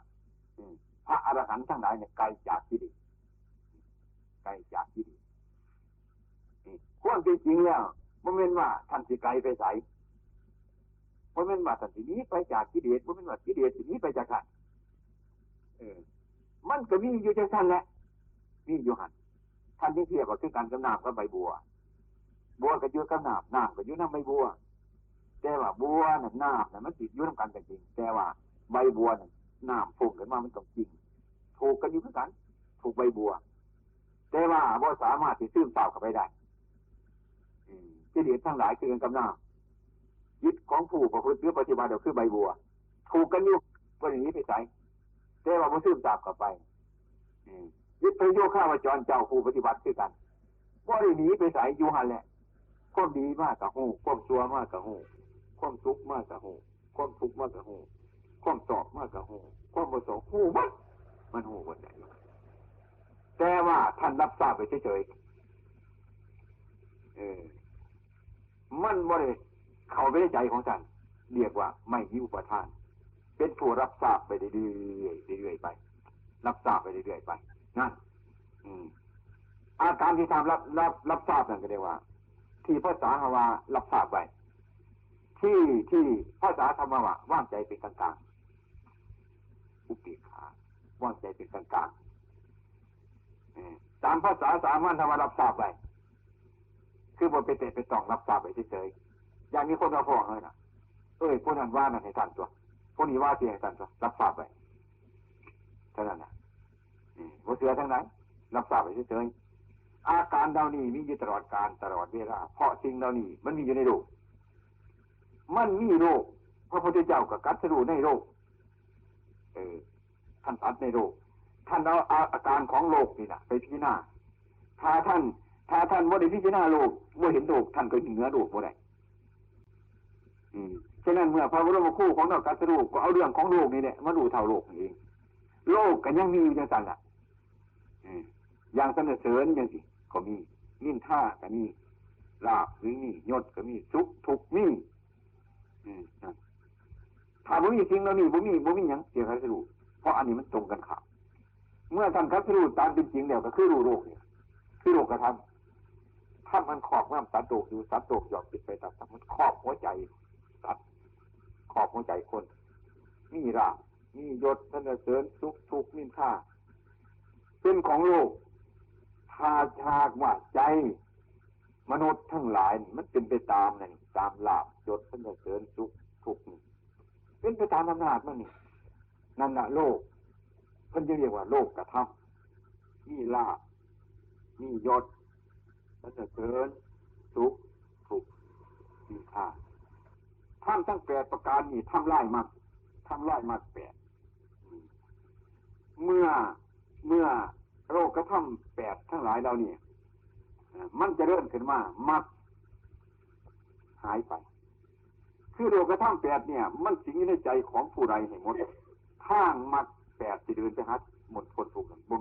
พระอรหันต์ทั้งหลายเนี่ยไกลจากกิเลสความจริงแล้วบ่แม่นว่าท่านสิไกลไปไสบ่แม่นว่าท่านสิหนีไปจากกิเลสบ่แม่นว่ากิเลสสิหนีไปจากท่านมันก็มีอยู่จังซั่นแหละมีอยู่หั่นท่านจึงเทียบว่าคือกันกับน้ำกับใบบัวก็อยู่กับน้ำก็อยู่นำใบบัวแต่ว่าบัวน่ะน้ำน่ะมันติดอยู่นำกันจริงแต่ว่าใบบัวน่ะน้ำพุ่งขึ้นมามันต้องจริงถูกกันอยู่คือกันถูกใบบัวแต่ว่าบ่สามารถที่ซึมซาบเข้าไปได้กิเลสทั้งหลายคือกันกับน้ำยึดของผู้ประพฤติหรือปฏิบัติก็คือใบบัวถูกกันอยู่บ่ได้หนีไปไสแต่ว่าบ่ซึมซาบเข้าไปยึดไปโยข้าวจรเจ้าผู้ปฏิบัติคือกันบ่ได้หนีไปไสอยู่หั่นแหละความดีมากก็ฮู้ความชั่วมากก็ฮู้ความสุขมากก็ฮู้ความทุกข์มากก็ฮู้ความชอบมากก็ฮู้ความบ่ชอบฮู้หมดมันฮู้หมดได้แต่ว่าท่านรับทราบไปเฉยๆมันบ่ได้เข้าไปในใจของท่านเรียกว่าไม่มีอุปทานเป็นผู้รับทราบไปเรื่อยๆไปรับทราบไปเรื่อยๆไปนั่นอาการที่ทำรับทราบนั่นก็เรียกว่าที่ภาษาว่ารับทราบไว้ท ที่ภาษาธรรมะว่างใจเป็นกลางๆอุเบกขาว่างใจเป็นกลางๆตามภาษาสามัญธรรมรับทราบไปคือบทเป็นเตะเป็นต้องรับทราบไปเฉยๆอย่างนี้คนเราฟ้องเลยนะพวกนั้นว่านั่นให้ทันตัวพวกนี้ว่าเสียให้ทันตัวรับทราบไปเท่านั้นนะบ่เสือทั้งนั้นรับทราบไปเฉยๆอาการเหล่านี้มีอยู่ตลอดกาลตลอดเวลาเพราะสิ่งเหล่านี้มันมีอยู่ในโลกมันมีโลกพระพุทธเจ้ากับกัตถรูในโลกท่านตัดในโลกท่านเอาอาการของโลกนี่นะไปพิจารณาถ้าท่านบ่ได้พิจารณาโลกบ่เห็นโลกท่านก็เหนือโลกบ่ได้ฉะนั้นเมื่อพระบรมครูของเรากัตถรูก็เอาเรื่องของโลกนี่แหละมาดูเท่าโลกนี่เองโลกก็ยังมีอยู่จังซั่นล่ะอย่างสรรเสริญจังซี่ก็มีนินทาก็มีลาภหรือมียศก็มีสุขทุกข์มีถ้าบ่มีสิ่งเหล่านี้บ่มีหยังเกี่ยวกับกัตถรูเพราะอันนี้มันตรงกันข้ามเมื่อท่านกัตถรูตามเป็นจริงแล้วก็คือรู้โลกนี่คือโลกธรรมถ้ามันครอบงำสัตว์โลกอยู่สัตว์โลกยอมติดไปตามมันครอบหัวใจสัตว์ครอบหัวใจคนมีราภมียศสรรเสริญสุขทุกข์นินทาเป็นของโลกถ้าหากว่าใจมนุษย์ทั้งหลายมันเป็นไปตามนั่นตามลาภยศสรรเสริญสุขทุกข์เป็นไปตามอำนาจมันนี่นั่นน่ะโลกเพิ่นจะเรียกว่าโลกกธรรมมีลาภมียศสรรเสริญสุขทุกข์นินทาทำทั้ง8ประการนี้ทำลายมรรค8เมื่อโลกธรรม8ทั้งหลายเหล่านี้มันจะเริ่มขึ้นมามรรคหายไปคือโลกธรรม8เนี่ยมันสิงอยู่ในใจของผู้ใดให้หมดทางมรรค8สิเดินไปหาหมดพ้นทุกข์บ่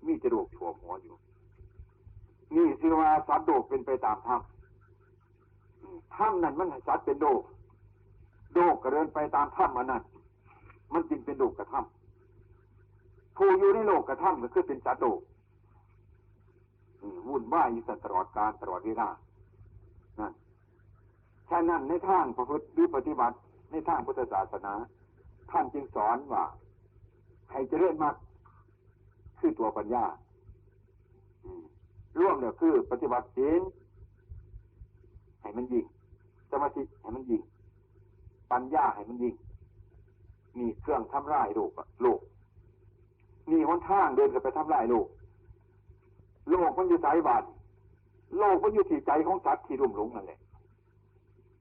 มีแต่โลกชั่วหัวอยู่นี่ชื่อว่าสัตว์โลกเป็นไปตามธรรมนั้นมันให้สัตว์เป็นโลกก็เดินไปตามธรรมอันนั้นมันจึงเป็นโลกธรรมผู้อยู่ในโลกธรรมก็คือเป็นสัตว์โลกวุ่นวายอยู่ตลอดกาลตลอดเวลานั่นฉะนั้นในทางประพฤติหรือปฏิบัติในทางพุทธศาสนาท่านจึงสอนว่าให้เจริญมรรคคือตัวปัญญาร่วมเนี่ยคือปฏิบัติศีลให้มันยิ่งสมาธิให้มันยิ่งปัญญาให้มันยิ่งมีเครื่องทำลายโลกมีหนทางเดินไปทำลายโลกมันอยู่สายบานโลกมันอยู่ที่ใจของสัตว์ที่รุ่มหลงนั่นแหละ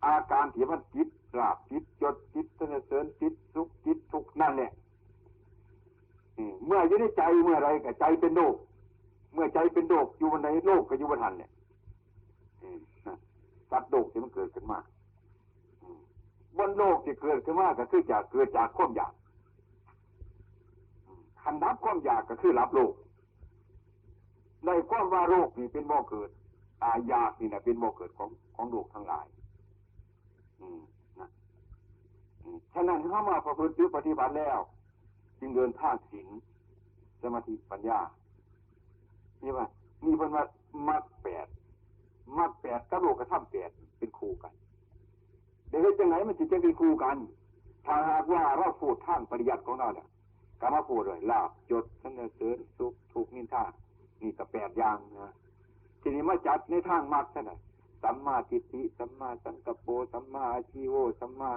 อาการที่มันจิตลาภจิตยศจิตสรรเสริญจิตสุขจิตทุกข์นั่นแหละเมื่ออยู่ในใจเมื่อไรก็ใจเป็นโลกเมื่อใจเป็นโลกอยู่บนไหนโลกก็อยู่บนหันเนี่ยสัตว์โลกที่มันเกิดขึ้นมาบนโลกที่เกิดขึ้นมาก็คือเกิดจากความอยากคันดับความอยากก็คือรับโลกในความว่าโลกนี่เป็นบ่อเกิดอยากนี่นะเป็นบ่อเกิดของโลกทั้งหลายฉะนั้นเข้ามาประพฤติปฏิบัติแล้วจึงเดินทางศีลสมาธิปัญญานี่ว่ามีเพิ่นว่ามรรค8กับโลกธรรม8เป็นคู่กันแต่เฮ็ดจังไหนมันสิจะเป็นคู่กันถ้าหากว่าเราพูดทางปริยัติของเราเนี่ยก็มาพูดเลยลาภยศสรรเสริญสุขทุกข์นินทานี่ก็8อย่างนะทีนี้มาจัดในทางมรรคซะน่ะสัมมาทิฏฐิสัมมาสังกัปโปสัมมาอาชีโวสัมมา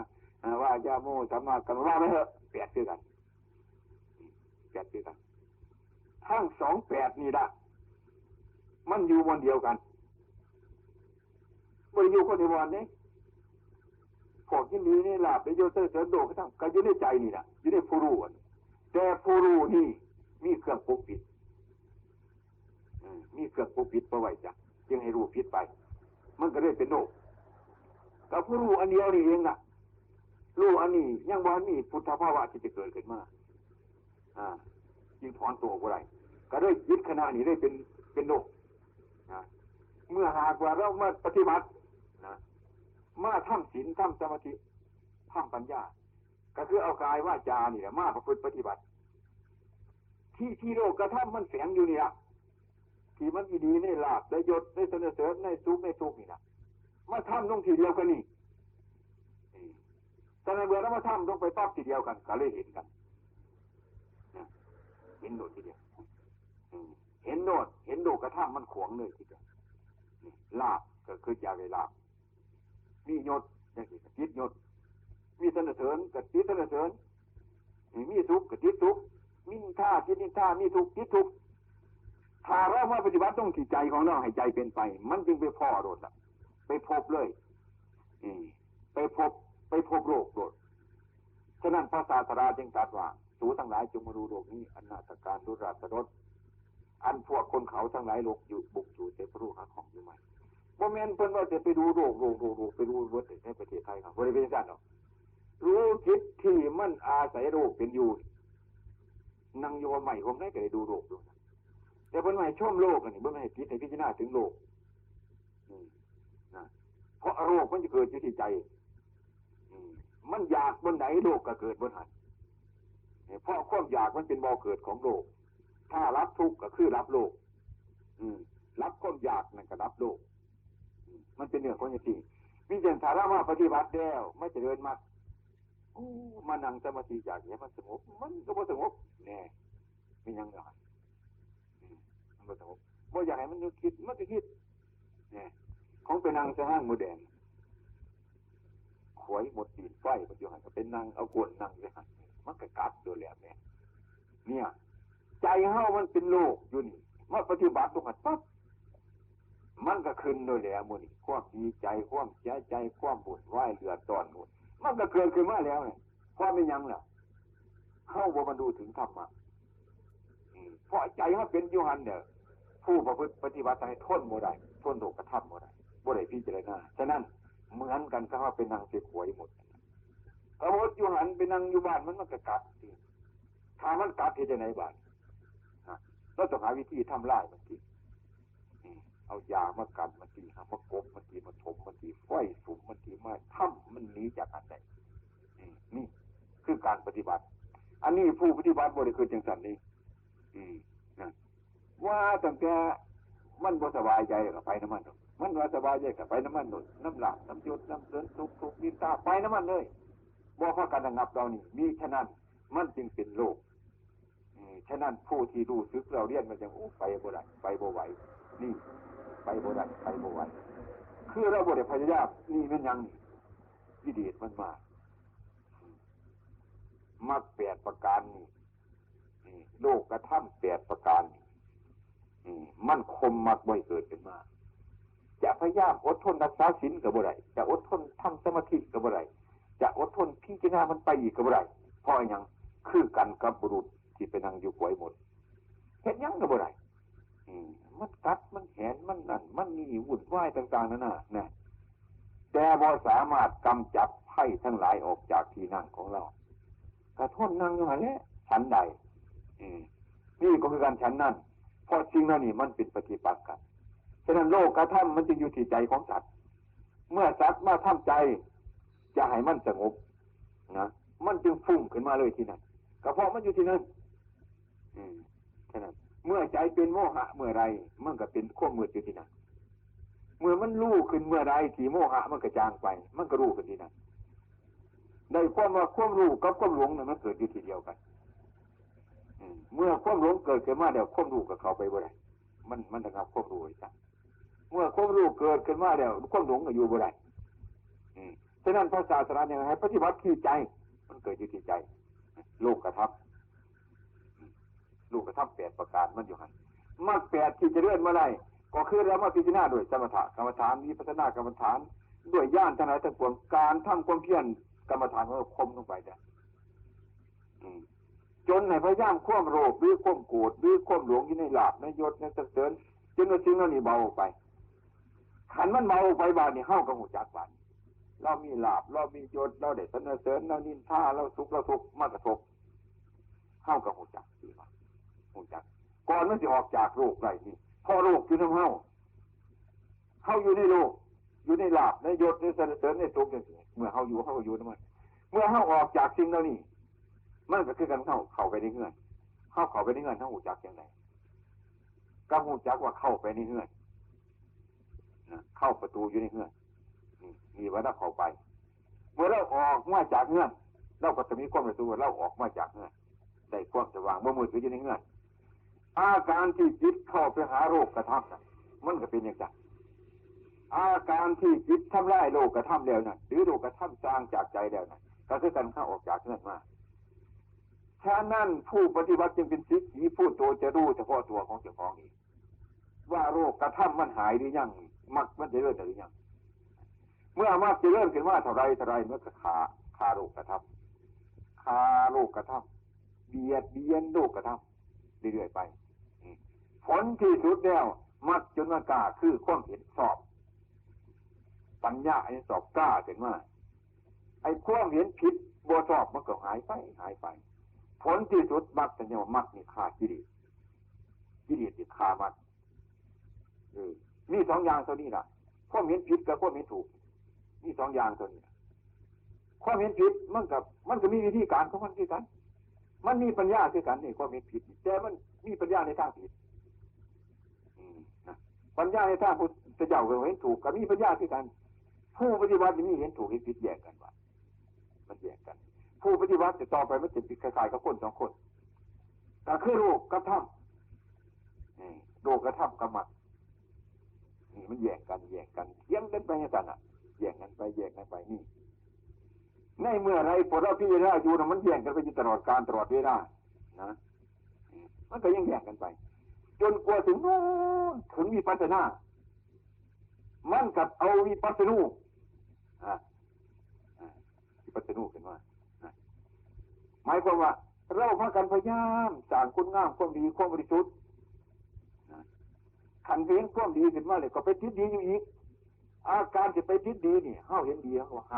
วายาโมสัมมากัมมันว่าไปเถอะ8คือกันทั้ง28นี่ล่ะมันอยู่บนเดียวกันบ่อยู่คนเดียวกันนี่พวกที่มีนี่ลาภยศสรรเสริญโลกทั้งก็อยู่ในใจนี่ล่ะอยู่ในผู้รู้แต่ผู้รู้นี่มีเครื่องปกปิดเอาไว้จ้ะจึงให้รู้ผิดไปมันก็เลยเป็นโลกกับผู้รู้อันเดียวนี่เองน่ะรู้อันนี้ยังบ่มีพุทธภาวะที่จะเกิดขึ้นมาจึงถอนตัวบ่ได้ก็เลยยึดขณะนี้ได้เป็นโลกเมื่อหากว่าเรามาปฏิบัติมาทำศีลทำสมาธิทำปัญญาก็คือเอากายวาจานี่แหละมาประพฤติปฏิบัติที่โลกกระทำมันแฝงอยู่นี่ละที่มันดีในลาภในยศในสรรเสริญในสุขในทุกข์นี่นะมาทำลงทีเดียวกันนี่ แต่ในเมื่อเรามาทำต้องไปปั๊บทีเดียวกันก็เลยเห็นกันเห็นโดดทีเดียวเห็นโดดกระทั่งมันขวงเลยทีเดียวลาบก็คืออยากได้ลาบมียศอย่างนี้ติดยศมีสนเสริญกับติดสนเสริญมีทุกข์กับติดทุกข์มีนินทาติดนินทามีทุกข์ติดทุกข์ถ้าเรามาปฏิบัติต้องที่ใจของเราให้ใจเป็นไปมันจึงไปพ่อโดดละไปพบเลยไปพบโลกโดดฉะนั้นพระศาสดาจึงตรัสว่าสูทั้งหลายจงมาดูโลกนี้อนาถการดุราษฎรอันพวกคนเขาทั้งหลายโลกอยู่บุกอยู่แต่พระรู้หาของอยู่ไหมโมเมนต์เพิ่นว่าจะไปดูโลกไปดูวัดในประเทศไทยครับบริเวณด้านเนาะรู้จิตที่มันอาศัยโลกเป็นอยู่นั่งโยใหม่ผมได้ก็ได้ดูโลกดูแต่เพิ่นไม่ชมโลกนี่เพิ่นไม่ให้คิดให้พิจารณาถึงโลกนะเพราะโลกมันจะเกิดอยู่ที่ใจมันอยากบนไหนโลกก็เกิดบนหันเพราะความอยากมันเป็นบ่อเกิดของโลกถ้ารับทุกข์ก็คือรับโลกรับความอยากนั่นก็รับโลกมันเป็นเรื่องของจริงวิจารณ์สาระว่าปฏิบัติแล้วไม่เจริญมากมานั่งสมาธิอยากให้มันสงบมันก็บ่สงบแน่ไม่ยังหรอกมันบ่สงบบ่อยากให้มันคิดมันก็คิดเนี่ยของไปนั่งจะห้างมือแดงขวยหมดดินไฟมันอยู่หันก็เป็นนั่งเอากวนนั่งเลยหันมันก็กัดโดยแหลมเนี่ยใจเฮามันเป็นโลกอยู่นี่มาปฏิบัติตรงนั้นปั๊บมันก็ขึ้นโดยแหลมหมดนี่ความดีใจความเสียใจความบุญไหวเรือตอนนู่นมันก็เกิดขึ้นมาแล้วเนี่ยความไม่ยังล่ะเข้าบ่มาดูถึงธรรมะเพราะใจมันเป็นอยู่หันเนี่ยผู้ประพฤติปฏิบัติให้ทนบ่ได้ทนโลกกระทำบ่ได้บ่ได้พิจารณาฉะนั้นเหมือนกันก็ว่าเป็นนางเสียหวยหมดเอาหมดอยู่หันไปนั่งอยู่บ้านมันก็กัดถ้ามันกัดที่จะไหนบ้านเราต้องหาวิธีทำลายมันทีเอายามากันมันทีมากบมันทีมาถมมันทีไฟสุมมันทีมาทำมันหนีจากอันใดนี่คือการปฏิบัติอันนี้ผู้ปฏิบัติบริคือจังสันนี้ว่าตั้งแต่มันบ่สบายใจก็ไปน้ำมันมันว่าสบายใจก็ไปน้ำมันน้ำหลับน้ำยศน้ำเสือนทุกนินตาไปน้ำมันเลยบ่พากันระงับเรานี่มีฉะนั้นมันจึงเป็นโลกฉะนั้นผู้ที่รู้สึกเราเรียนมันจังไปบ่ได้ไปบ่ไหวนี่ไปบ่ได้ไปบ่ไหวคือเราบ่ได้พยายามนี่มันยังกิเลสมันมามรรค8ประการนี่โลกกระทำ8ประการมันคมมรรคบ่ให้เกิดขึ้นมาจะพยายามอดทนรักษาศีลก็บ่ได้จะอดทนทำสมาธิก็บ่ได้จะอดทนพิจารณามันไปอีกก็บ่ได้เพราะหยังคือกันกับบุรุษที่ไปนั่งอยู่ป่วยหมดเห็นยังก็บ่ได้มันกัดมันแหนมันนั่นมันนี่วุ่นวายต่างๆนั่นน่ะนะแต่บ่สามารถกำจัดไพ่ทั้งหลายออกจากที่นั่งของเรากระทนนั่งอยู่หั่นแหละฉันใดนี่ก็คือการฉันนั่นเพราะสิ่งนั้นนี่มันเป็นปฏิปักษ์กันฉะนั้นโลกกระทำมันจะอยู่ที่ใจของสัตว์เมื่อสัตว์มาทำใจจะให้มันสงบนะมันจึงฟุ้งขึ้นมาเลยที่นั่นก็เพราะมันอยู่ที่นั่นฉะนั้นเมื่อใจเป็นโมหะเมื่อไรมันก็เป็นความมืดอยู่ที่นั่นเมื่อมันรู้ขึ้นเมื่อไรที่โมหะมันกระจางไปมันก็รู้ขึ้นที่นั่นในความว่าความรู้กับความหลงเนี่ยมันเกิดอยู่ทีเดียวกันเมื่อความหลงเกิดขึ้นมาเดี๋ยวความรู้กับเขาไปบ่ได้มันระงับความรู้ไว้ซะเมื่อความรู้เกิดขึ้นมาเดี๋ยวความหลงก็อยู่บ่ได้ฉะนั้นพระศาสนาอย่างไรปฏิบัติที่ใจมันเกิดอยู่ที่ใจโลกกระทำ8ประการมันอยู่หันมรรค8ที่จะเลื่อนเมื่อไรก็คือเรามาพิจารณาโดยสมถะกรรมฐานวิปัสสนากรรมฐานด้วยญาณทั้งหลายทั้งปวงการทำความเพียรกรรมฐานของเราคมลงไปได้จนในพยายามควบโรคหรือควบโกรธหรือควบหลงอยู่ในลาภในยศในสรรเสริญจนกระทั่งนั้นนี่เบาไปขันมันเบาไปบาดนี่เข้ากับหูจักบาดเรามีลาภเรามียศเราได้สรรเสริญเรานินทาเราสุขเราทุกข์มากระทบเข้ากับหูจักดีกว่าหูจักก่อนมันจะออกจากโรคไรนี่พอโรคอยู่ในเข้าอยู่ในโลกอยู่ในลาภในยศในสรรเสริญในสุขอย่างนี้เมื่อเข้าอยู่นั่นมันเมื่อเข้าออกจากสิ่งเหล่านี้มันก็คือการเข้าไปในเงื่อนเข้าไปในเงื่อนทั้งหูจักอย่างไรก็หูจักว่าเข้าไปในเงื่อนเข้าประตูอยู่ในเงื่อนมีว่าถ้าเข้าไป เมื่อเราออกมาจากเงื่อนเราก็จะมีความรู้สึกว่าเราออกมาจากเงื่อนได้ความสว่างเมื่อมือถืออยู่ในเงื่อนอาการที่จิตเข้าไปหาโลกธรรมมันก็เป็นอย่างนั้นอาการที่จิตทำลายโลกธรรมแล้วนั่นหรือโลกธรรมสร้างจากใจแล้วนั่นก็คือการเข้าออกจากเงื่อนมาฉะนั้นผู้ปฏิบัติจึงเป็นสิทธิผู้โตจะรู้เฉพาะตัวของเจ้าของเองว่าโรคกระทำมันหายหรือยังมักมันจะเลื่อนหรือยังเมื่อมักจะเลื่อนขึ้นว่าเท่าไรเมื่อคาโรคกระทำคาโรคกระทำเบียดเบียนโรคกระทำเรื่อยๆไปผลที่สุดแล้วมักจนมากล้าคือความเห็นสอบปัญญาไอ้สอบกล้าเห็นว่าไอ้ความเห็นผิดบัวสอบมันก็หายไปผลที่สุดมักจะเนี่ยมักนี่ฆ่ากิเลสที่ฆ่ามันมีสองอย่างตัวนี้ล่ะความเห็นผิดกับความเห็นถูกมีสองอย่างตัวนี้ความเห็นผิดมันก็มีวิธีการของมันคือกันมันมีปัญญาคือกันนี่ความเห็นผิดแต่มันมีปัญญาในทางผิดปัญญาในทางพุทธเจ้าก็เห็นถูกกับมีปัญญาคือกันผู้ปฏิบัติมีเห็นถูกเห็นผิดแยกกันว่ามันแยกกันผู้ปฏิบัติจะต่อไปมันจะคล้ายๆกับคนสองคนแต่คือโลกกับธรรมโลกกับธรรมกับมรรคนี่มันแยกกันเถียงกันไปให้กันแยกกันไปนี่ในเมื่อไรพวกเราพิจารณาอยู่นะมันแยกกันไปตลอดการตลอดเวลานะมันก็ยังแยกกันไปจนกว่าถึงโน้นถึงวิปัสสนามันกับเอาวิปัสสนูวิปัสสนูขึ้นมาหมายความว่าเราพากันพยายามสร้างคุณงามความดีความบริสุทธิ์ขันเพียงความดีขึ้นมาเลยก็ไปทิศดีอยู่อีกอาการจะไปทิศดีนี่เฮาเห็นดีเฮาห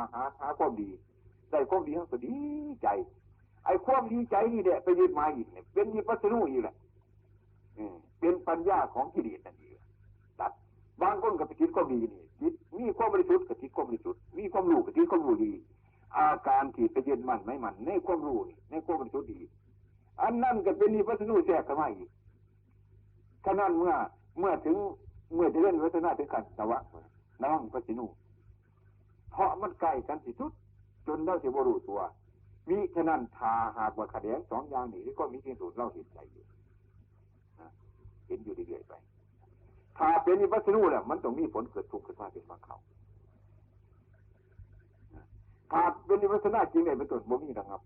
าความดีได้ความดีเฮาก็ดีใจไอ้ความดีใจนี่แหละไปยึดมาอีกเนี่ยเป็นวิปัสสนูอีกแหละเป็นปัญญาของกิเลสนั่นเองตัดบางคนก็ไปทิศความดีนี่จิตมีความบริสุทธิ์กับทิศความบริสุทธิ์มีความรู้กับทิศความรู้ดีอาการที่ไปยึดมั่นไม่มั่นในความรู้นี่ในความบริสุทธิ์ดีอันนั้นก็เป็นวิปัสสนูแทรกเข้ามาอีกฉะนั้นเมื่อจะเล่นวัฒนาถึงกันนวะปัสสนูเพราะมันใกล้กันที่สุดจนเราจะบรู้ตัวมิฉะนั้นทาหากว่าขัดแย้งสองอย่างนี้ก็มีที่สุดเราเห็นใจอยู่เห็นอยู่เรื่อยๆไปถ้าเป็นวิปัสสนูแล้วมันต้องมีผลเกิดทุกข์ขึ้นมาเป็นบางคราวถ้าเป็นวิปัสสนาจริงเนี่ยเป็นต้นบ่มีระงับ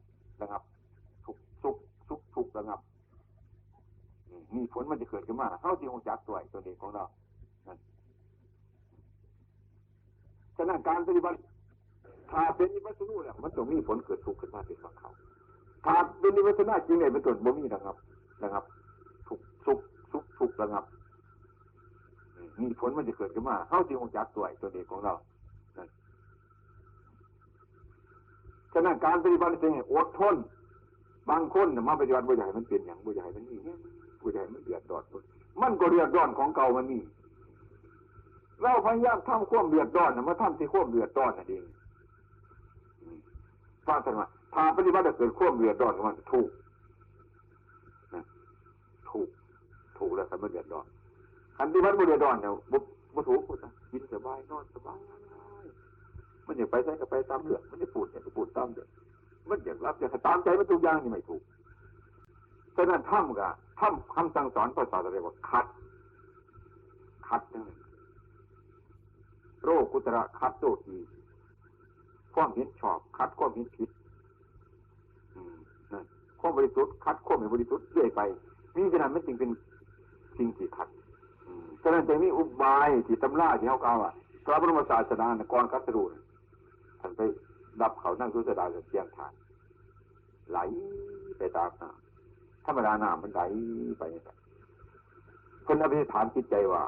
ทุกระงับมีผลมันจะเกิดขึ้นมาเท่าที่องค์จักตัวเองของเราฉะนั้นการปฏิบัติถ้าเป็นวิปัสสนูเนี่ยมันต้องมีผลเกิดทุกข์ขึ้นมาเป็นบางคราวถ้าเป็นวิปัสสนาจริงเนี่ยเป็นต้นบ่มีระงับทุกระงับมีผลมันจะเกิดขึ้นมาเท่าที่องค์จักตัวเองของเราฉะนั้นการปฏิบัติจริงอดทนบางคนมาปฏิบัติบ่อยากให้มันเป็นอย่างบ่อยากให้มันนี่บ่อยากให้มันเดือดร้อนมันก็เดือดร้อนของเก่ามันนี่เราพยายามทำความเดือดร้อนมาทำที่ความเดือดร้อนนั่นเองฟังสักหน่อยถ้าปฏิบัติจะเกิดความเดือดร้อนมันถูกแล้วคันมันเดือดร้อนคันที่มันบ่เดือดร้อนเนี่ยบ่ถูกกินสบายนอนสบายมันอยากไปใช้ก็ไปตามเรื่องมันจะพูดเนี่ยก็พูดตามเรื่องมันอยากรับอยากตามใจมันทุกอย่างนี่ไม่ถูกฉะนั้นทำคำสั่งสอนภาษาเรียกว่าคัดนั่นโรกุตระคัดโตทีความเห็นชอบคัดความเห็นผิดนั่นความบริสุทธิ์คัดความไม่บริสุทธิ์เรื่อยไปมีฉะนั้นมันจึงเป็นสิ่งที่คัดฉะนั้นจะมีอุบายที่ตำราที่เขากล่าวว่าพระบรมศาสดาก่อนกัสรูท่านไปดับเขานั่งสุสดากับเสียงฐานไหลไปตามน้ำธรรมดาน้ำมันไหลไปคนอภิษฐานจิตใจว่า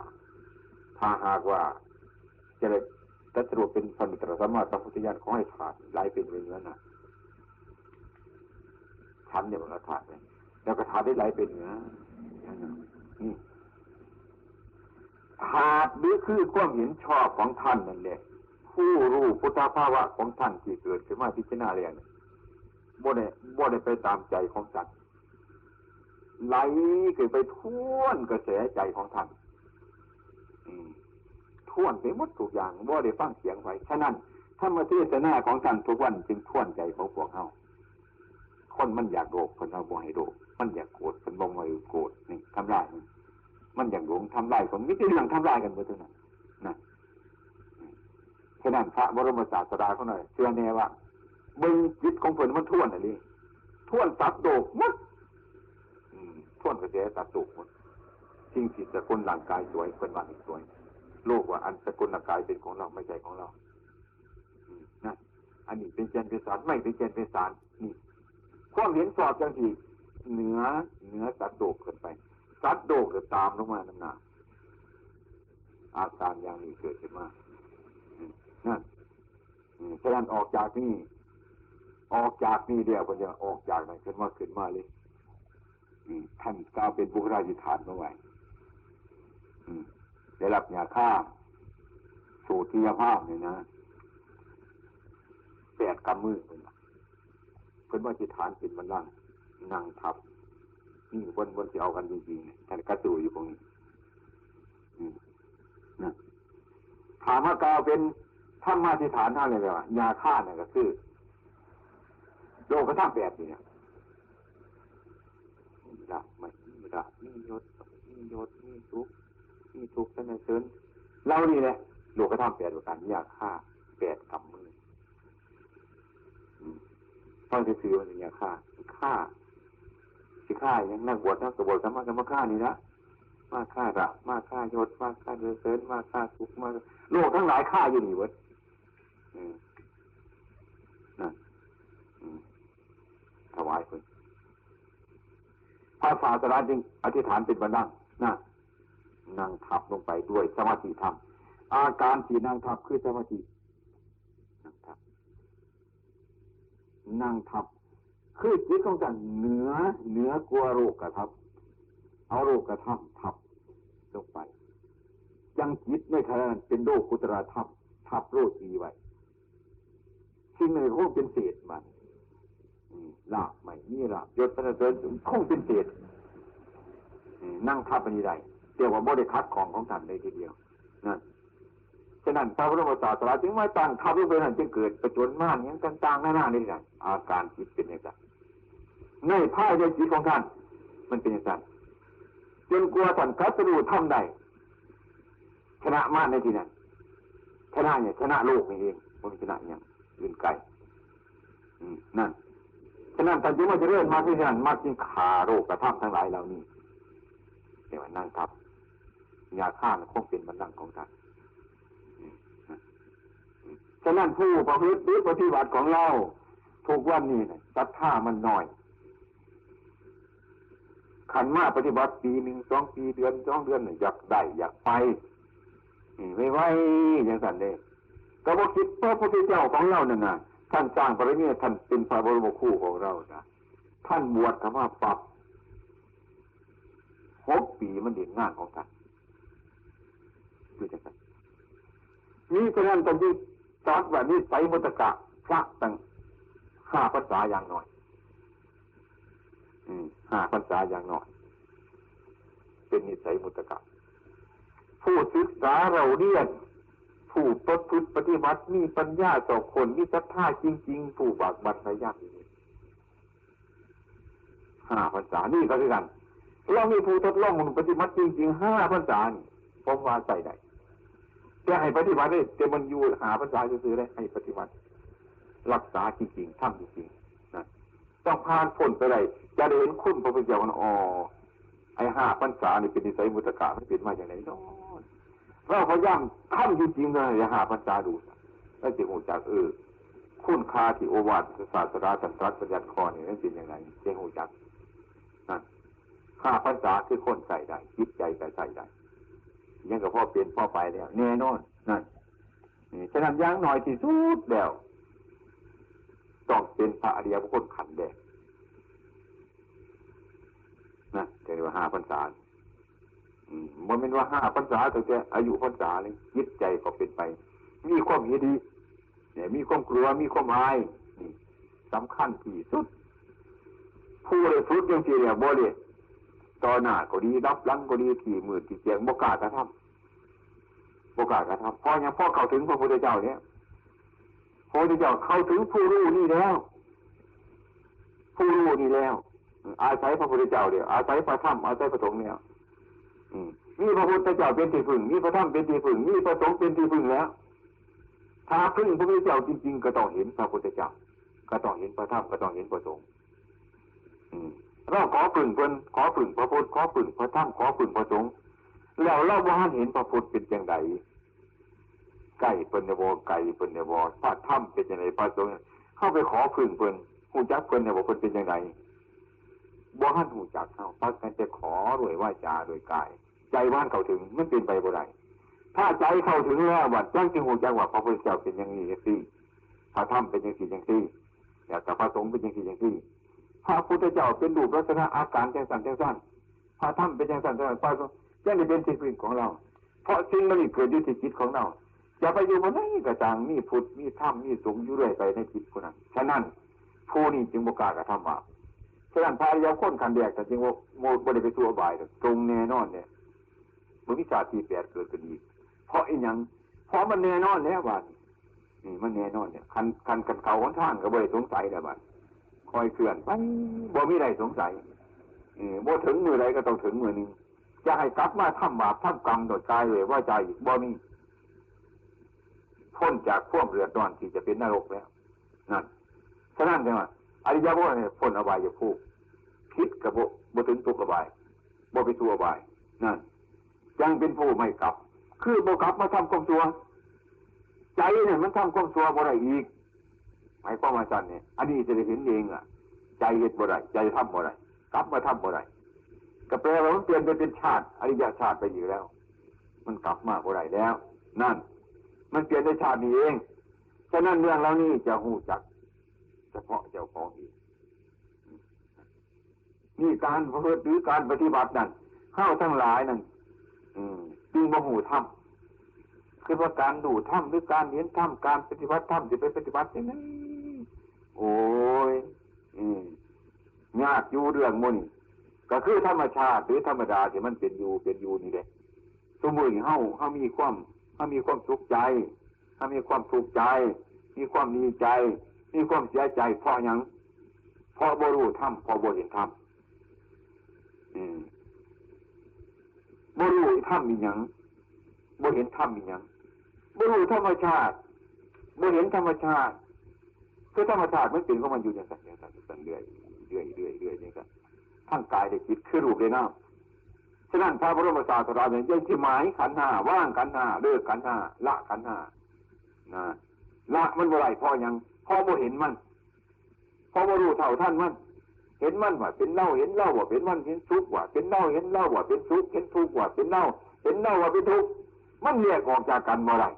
ถ้าหากว่าจะได้กัสรูเป็นพระมิตรสัมมาสัมพุทธญาณขอให้ฐานไหลเป็นเนื้อนะฐานเนี่ยมันฐานเลยแล้วก็ฐานได้ไหลเป็นเนื้อนี่ฐานนี้คือความเห็นชอบของท่านนั่นแหละผู้รู้พุทธภาวะของท่านที่เกิดขึ้นมาพิจารณาเรียนบ่ได้ไปตามใจของสัตว์ไหลเกิดไปท่วนกระแสใจของท่านท่วนไปหมดทุกอย่างบ่ได้ฟังเสียงไว้ฉะนั้น ธรรมเทศนาของท่านทุกวันจึงท่วนใจของพวกเฮาคนมันอยากโลภคนเราบ่ให้โลภมันอยากโกรธคนบ่ให้โกรธนี่ทำลายมันอยากหลงทำลายคนมิตรเรื่องทำลายกันหมดทั้งนั้นนะฉะนั้นพระบรมศาสดาเขาหน่อยเชื่อแน่ว่าบึงจิตของเพิ่นมันท่วนอะไรท่วนตัดโดกมัดท่วนกระแสตัดโดกหมดสิ่งที่สกุลร่างกายสวยเป็นวันอีกสวยโลกว่าอันสกุลร่างกายเป็นของเราไม่ใช่ของเรานะอันนี้เป็นเจนเป็นสารไม่เป็นเจนเป็นสารนี่ความเห็นสอบจังที่เหนือตัดโดกขึ้นไปตัดโดกจะตามลงมาหนาอาการอย่างนี้เกิดขึ้นมานั่นฉะนั้นออกจากนี่เดียวคนจะออกจากนั้นขึ้นมาเลยท่านกล่าวเป็นบุคลาธิฐานเมื่อไหร่ได้รับยาฆ่าสูตรที่ยาภาพเนี่ยนะ8 กำมือเพิ่นว่าจิตฐานเป็นมันนั่งทับนี่วนที่เอากันจริงๆท่านกระตูอยู่ตรงนี้นะถามว่ากล่าวเป็นธรรมาธิฐานท่านเลยว่ายาฆ่าเนี่ยก็คือโลกธรรม8นี่เนี่ยละไม่ละมียศมีทุกข์ท่านเชิญเรานี่แหละโลกธรรม8ประการยาฆ่า8 กำมือฟังซื่อๆมันเป็นยาฆ่าสิฆ่าอย่างนักบวชนักบวชสามารถจะมาฆ่านี่นะมาฆ่าระมาฆ่ายศมาฆ่าเสริญมาฆ่าทุกข์มาโลกทั้งหลายฆ่าอยู่นี่เว้ยนั่นถวายเพิ่นพระศาสดาจึงอธิษฐานเป็นบันดังนั่งทับลงไปด้วยสมาธิธรรมอาการที่นั่งทับคือสมาธินั่งทับคือจิตของท่านเหนือกลัวโรคกระทับเอาโรคกระทับทับลงไปยังจิตในขณะนั้นเป็นโรคกุตระทับโรคดีไว้สิ่งหนึ่งคงเป็นเศษมันลาบไม่มีลาบยศสรรเสริญคงเป็นเศษนั่งทับอันนี้ได้เรียกว่าบ่ได้คัดของท่านเลยทีเดียวนั่นฉะนั้นพระบรมศาสดาจึงมาตั้งทับลงไปนั่นจึงเกิดประจนม่านอย่างต่างๆหน้านี่กันอาการจิตเป็นอย่างนั้นในภายในจิตของท่านมันเป็นอย่างนั้นจนกลัวท่านกัสรูทำได้ชนะม่านในที่นั้นชนะโลกนี่เองคนชนะอย่างอื่นไกลนั่นฉะนั้นท่านจึงว่าจะเริ่มมาที่นั่นมาจึงขาโรคกระทำทั้งหลายเหล่านี้เดี๋ยวนั่งทับยาฆ่าคงเป็นบันดังของท่านฉะนั้นผู้ประพฤติหรือปฏิบัติของเราทุกวันนี้ศรัทธามันน้อยขันมาปฏิบัติปี 1 2 ปีเดือน 2 เดือนอยากได้อยากไปไม่ไหวอย่างนั้นเลยก็บอกคิดพระพุทธเจ้าของเรานั่นน่ะท่านสร้างปรินิพพานท่านเป็นพระบรมครูของเรานะท่านบวชธรรมะปับ6 ปีมันเด่นงานของท่านดูจังกันนี่ฉะนั้นตอนที่ตรัสว่านิสัยมุตตะพระตั้ง5 พรรษาอย่างน้อย5 พรรษาอย่างน้อยเป็นนิสัยมุตตะผู้ศึกษาเราเรียนผู้ประพฤติปฏิบัติมีปัญญาต่อคนมีศรัทธาจริงๆผู้บากบั่นพยายาม5 พรรษานี่ก็คือกันเรามีผู้ทดลองปฏิบัติจริงๆ5 พรรษานี่ผมว่าใส่ได้จะให้ปฏิบัติได้แต่มันอยู่หาภาษาซื่อๆได้ให้ปฏิบัติรักษาจริงๆทำจริงๆนะต้องผ่านพ้นไปได้จะได้เห็นคุณพระพุทธเจ้าไอ้5 พรรษานี่เป็นนิสัยมุตตะมันเป็นมาอย่างไรเนาะเราพยายามทำจริงๆเลย5 พรรษาดูแล้วจะรู้จักคุณค่าที่โอวาทศาสดาตรัสบัญญัติข้อนี้นั่นเป็นอย่างไรจะรู้จักนะ5 พรรษาคือคนใส่ได้จิตใจก็ใส่ได้ยังกับพ่อเปลี่ยนพ่อไปแล้วแน่นอนนั่นฉะนั้นอย่างหน่อยที่สุดแล้วต้องเป็นพระอริยบุคคลขันธ์แดงนะแต่ว่า5 พรรษามันเป็นว่า5 พรรษาแต่อายุพรรษาเลยจิตใจก็เป็นไปมีความเห็นดีเนี่ยมีความกลัวมีความอายนี่สำคัญที่สุดผู้เลยฝึกอย่างที่เนี่ยบ่เลยต่อหน้าก็ดีรับหลังก็ดีที่มือที่เสียงบ่กล้ากระทำเพราะอย่างพ่อเข้าถึงพระพุทธเจ้าเนี่ย พระพุทธเจ้าเข้าถึงผู้รู้นี่แล้วผู้รู้นี่แล้วอาศัยพระพุทธเจ้าเดียวอาศัยพระธรรมอาศัยพระสงฆ์เนี่ยมีพระพุทธเจ้าเป็นที่พึ่งมีพระธรรมเป็นที่พึ่งมีพระสงฆ์เป็นที่พึ่งแล้วถ้าพึ่งพระพุทธเจ้าจริงๆก็ต้องเห็นพระพุทธเจ้าก็ต้องเห็นพระธรรมก็ต้องเห็นพระสงฆ์เราขอพึ่งเพิ่นขอพึ่งพระพุทธขอพึ่งพระธรรมขอพึ่งพระสงฆ์แล้วเราบ่ทันเห็นพระพุทธเป็นจังไดไก่เพิ่นเนี่ยบ่ไก่เพิ่นเนี่ยบ่พระธรรมเป็นจังไดพระสงฆ์เข้าไปขอพึ่งเพิ่นฮู้จักเพิ่นเนี่ยบ่เพิ่นเป็นจังไดบ่ทันฮู้จักเฮาพักกันจะขอด้วยวาจาด้วยกายใจว่านเข้าถึงมันเป็นไปบ่ได้ถ้าใจเข้าถึงแล้วว่าจังสิฮู้จักว่าพระพุทธเจ้าเป็นอย่างนี้จังซี่พระธรรมเป็นจังซี่จังซี่แล้วก็พระสงฆ์เป็นจังซี่จังซี่พระพุทธเจ้าเป็นรูปลักษณะอาการจังซั่นจังซั่นพระธรรมเป็นจังซั่นจังซั่นพระสงฆ์จังได้เป็นที่พึ่งของเราเพราะสิ่งนั้นเกิดอยู่ที่จิตของเราอย่าไปอยู่บนไหนก็ต่างมีพุทธมีธรรมมีสงฆ์อยู่เรื่อยไปในจิตผู้นั้นฉะนั้นผู้นี้จึงบ่กล้ากระทำบาปฉะนั้นพระอริยคนขันแดกแต่จึงว่าโมบ่ได้ไปสู่อบายตรงแน่นอนเนี่ยบ่มีชาติที่แปดเกิดขึ้นอีกเพราะอีหยังเพราะมันแน่นอนแล้วว่านี่มันแน่นอนเนี่ยคันเขาหนทางก็บ่ได้สงสัยแล้วบัดคอยเคลื่อนไปบ่มีใดสงสัยบ่ถึงมือใดก็ต้องถึงมือนึงจะให้กลับมาทำบาปทำกรรมโดยกายเลยว่าใจอีกบ่มีพ้นจากพวกเรือดร้อนที่จะเป็นนรกแล้วนั่นฉะนั้นใช่ไหมอริยบุคคลพ้นอบายภูมิคิดกับบ่ถึงทุกข์อบายบ่ไปสู่อบายนั่นยังเป็นผู้ไม่กลับคือบ่กลับมาทำความชั่วใจเนี่ยมันทำความชั่วบ่ได้อีกหมายความว่าจันเนี่ยอันนี้จะได้เห็นเองอ่ะใจเฮ็ดบ่ได้ใจทำบ่ได้กลับมาทำบ่ได้ก็แปลว่ามันเปลี่ยนไปเป็นชาติอริยชาติไปอยู่แล้วมันกลับมาบ่ได้แล้วนั่นมันเปลี่ยนในชาตินี้เองฉะนั้นเรื่องเหล่านี้จะฮู้จักเฉพาะเจ้าของเองนี่การประพฤติหรือการปฏิบัตินั่นเข้าทั้งหลายนั่นจึงบ่ฮู้ธรรมคือว่าการดูธรรมหรือการเห็นธรรมการปฏิบัติธรรมสิไปปฏิบัติจังได๋โอ้ยยากอยู่เรื่องหมู่นี้ก็คือธรรมชาติหรือธรรมดาที่มันเป็นอยู่นี่แหละสมมุติเฮามีความสุขใจเฮามีความทุกข์ใจมีความดีใจมีความเสียใจเพราะหยังเพราะบ่รู้ธรรมเพราะบ่เห็นธรรมบ่รู้ธรรมมีหยังบ่เห็นธรรมมีหยังบ่รู้ธรรมชาติบ่เห็นธรรมชาติคือธรรมชาติมันเป็นของมันอยู่อย่างนั้นเรื่อยนี่ครับทั้งกายและจิตคือรูปและนามฉะนั้นพระบรมศาสดาเนี่ยยังที่หมายขันธ์ห้าว่างขันธ์ห้าเลิกขันธ์ห้าละขันธ์ห้านะละมันบ่ได้เพราะหยังเพราะบ่เห็นมันเพราะบ่รู้เท่าท่านมันเห็นมันว่าเป็นเล่าเห็นเล่าว่าเป็นมันเห็นทุกข์ว่าเป็นเล่าเห็นเล่าว่าเป็นทุกข์เห็นทุกข์ว่าเป็นเล่าเห็นเล่าว่าเป็นทุกข์มันแยกออกจากกันบ่ได้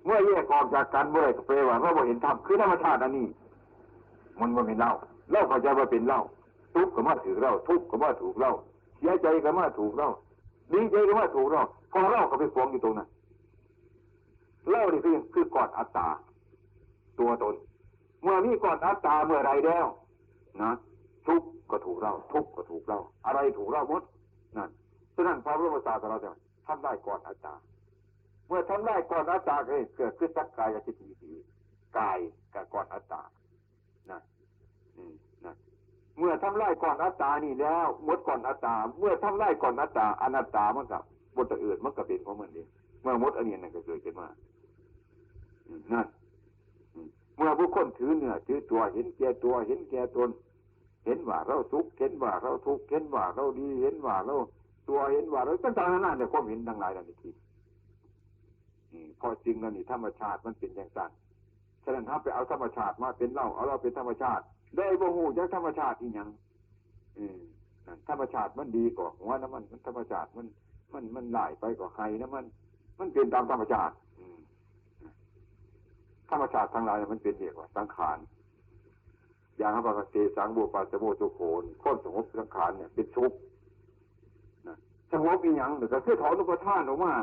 เมื่อแยกออกจากกันบ่ได้ก็แปลว่าเราบ่เห็นธรรมคือธรรมชาติอันนี้มันบ่เป็นเล่าเข้าใจว่าเป็นเล่าทุกข์ก็มาถือเล่าทุกข์ก็มาถูกเล่าเสียใจก็มาถูกเล่าดีใจก็มาถูกเล่าพอเล่าก็ไปฟ้องอยู่ตรงนั้นเล่านี่คือก่อนอัตตาตัวตนเมื่อมีก่อนอัตตาเมื่อไรแล้วนะทุกข์ก็ถูกเล่าทุกข์ก็ถูกเล่าอะไรถูกเล่าหมดนั่นฉะนั้นพระพุทธศาสนาจะทำได้ก่อนอัตตาเมื่อทำได้ก่อนอัตตาเกิดขึ้นสักกายจิตวิถีกายกับก่อนอัตตานั่นเมื่อทำลายก่อนอัตตานี่แล้วหมดก่อนอัตตาเมื่อทำลายก่อนอัตตาอนัตตามันกับบทอื่นมันก็เป็นของมันเองเมื่อหมดอันนี้นั่นก็เกิดขึ้นมานั่นเมื่อบุคคลถือเนื้อถือตัวเห็นแก่ตัวเห็นแก่ตนเห็นว่าเราทุกข์เห็นว่าเราทุกข์เห็นว่าเราดีเห็นว่าเราตัวเห็นว่าเราต่างๆนั่นเนี่ยความเห็นทั้งหลายนั่นนี่พอจริงนั่นนี่ธรรมชาติมันเป็นอย่างนั้นฉะนั้นถ้าไปเอาธรรมชาติมาเป็นเราเอาเราเป็นธรรมชาติได้บ่ฮู้จักธรรมชาติอีหยังธรรมชาติมันดีกว่าหัวน้ำมันธรรมชาติมันหลายไปกว่าใครนะมันเป็นตามธรรมชาติธรรมชาติทั้งหลายมันเป็นเรียกว่าสังขารอย่างพระกเตสังโบปัสสโมตุโขนคนสงบสังขารเนี่ยเป็นทุกข์สงบอีหยังหรือก็คือถอนอุปทานออกมา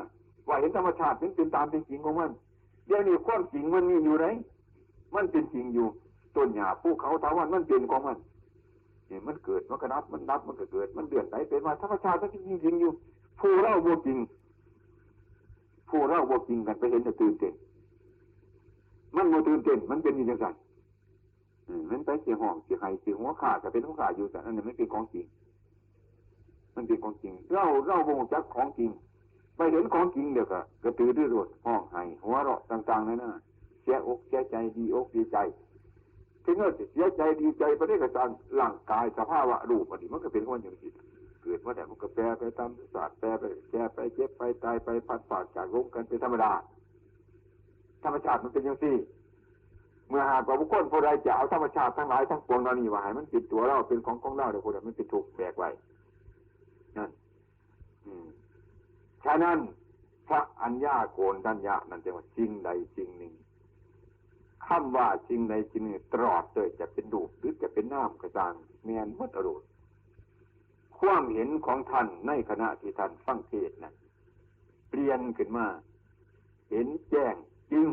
ว่าเห็นธรรมชาติเป็นตามเป็นจริงของมันเดี๋ยวนี้ความจริงมันมีอยู่ไหนมันเป็นจริงอยู่ต้นหญ้าภูเขาเถาวัลย์มันเป็นของมันเนี่ยมันเกิดมันก็ดับมันก็เกิดมันเดือดไหลเป็นมาธรรมชาติมันจริงอยู่ผู้เล่าบ่จริงกันไปเห็นจะตื่นเต้น มันโมตื่นเต้นมันเป็นอย่างไรมันไปเสียห้องเสียไห้เสียหัวขาดจะเป็นหัวขาดอยู่แต่อันนี้ไม่เป็นของจริงมันเป็นของจริงเราบ่งจักของจริงไปเห็นของจริงเดี๋ยวก็กระตือรือร้นห้องไห้หัวเราะต่างๆนั่นน่ะเสียอกเสียใจดีอกดีใจถึงเมื่อเสียใจดีใจไปได้กระจายร่างกายสภาวะรูปมันก็เป็นคนอย่างนี้เกิดมาแต่มันก็แปรไปตามศาสตร์แปรไปแก่ไปเจ็บไปตายไปพัดผ่านจากลมกันเป็นธรรมดาธรรมชาติมันเป็นอย่างนี้เมื่อหากว่าบุคคลผู้ใดจะเอาธรรมชาติทั้งหลายทั้งปวงเหล่านี้ว่าให้มันติดตัวเราเป็นของเราเดี๋ยวคนนั้นมันติดถูกแบกไว้นั่นฉะนั้นพระอัญญาโกณฑัญญะนั่นจะว่าสิ่งใดสิ่งหนึ่งคำว่าสิ่งใดสิ่งหนึ่งตลอดเลยจะเป็นรูปหรือจะเป็นน้ำกระจางแมนมัดอรุณความเห็นของท่านในขณะที่ท่านฟังเทศน์นั้นเปลี่ยนขึ้นมาเห็นแจ้งจริง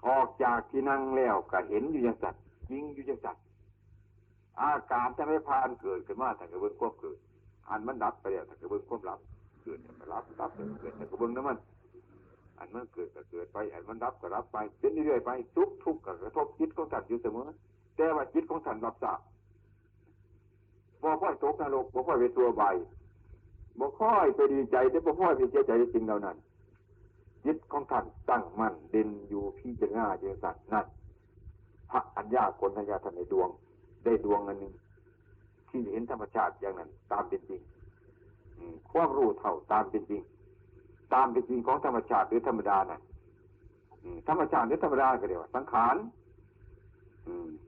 ออกจากที่นั่งแล้วก็เห็นอยู่อย่างสัตว์จริงอยู่อย่างสัตว์อาการจะไม่พานเกิดขึ้นมาแต่กระเบื้องควบเกิดอันมันดับไปแล้วแต่กระเบื้องควบรับเกิดแต่รับเกิดแต่กระเบื้องนั้นมันอันมันเกิดก็เกิดไปอันมันรับก็รับไปเป็นเรื่อยๆไปทุกก็กระทบจิตของท่านอยู่เสมอแต่ว่าจิตของท่านรับทราบบ่ค่อยตกนรกบ่ค่อยไปตัวใบบ่ค่อยไปดีใจแต่บ่ค่อยไปเสียใจในสิ่งเหล่านั้นจิตของท่านตั้งมั่นเด่นอยู่พิจารณาเจริญสัตว์นั่นพระอัญญาโกณฑัญญะท่านในดวงได้ดวงอันหนึ่งที่เห็นธรรมชาติอย่างนั้นตามเป็นจริงความรู้เท่าตามเป็นจริงตามเป็นจริงของธรรมชาติหรือธรรมดาน่ะธรรมชาติหรือธรรมดาก็เรียกว่าสังขาร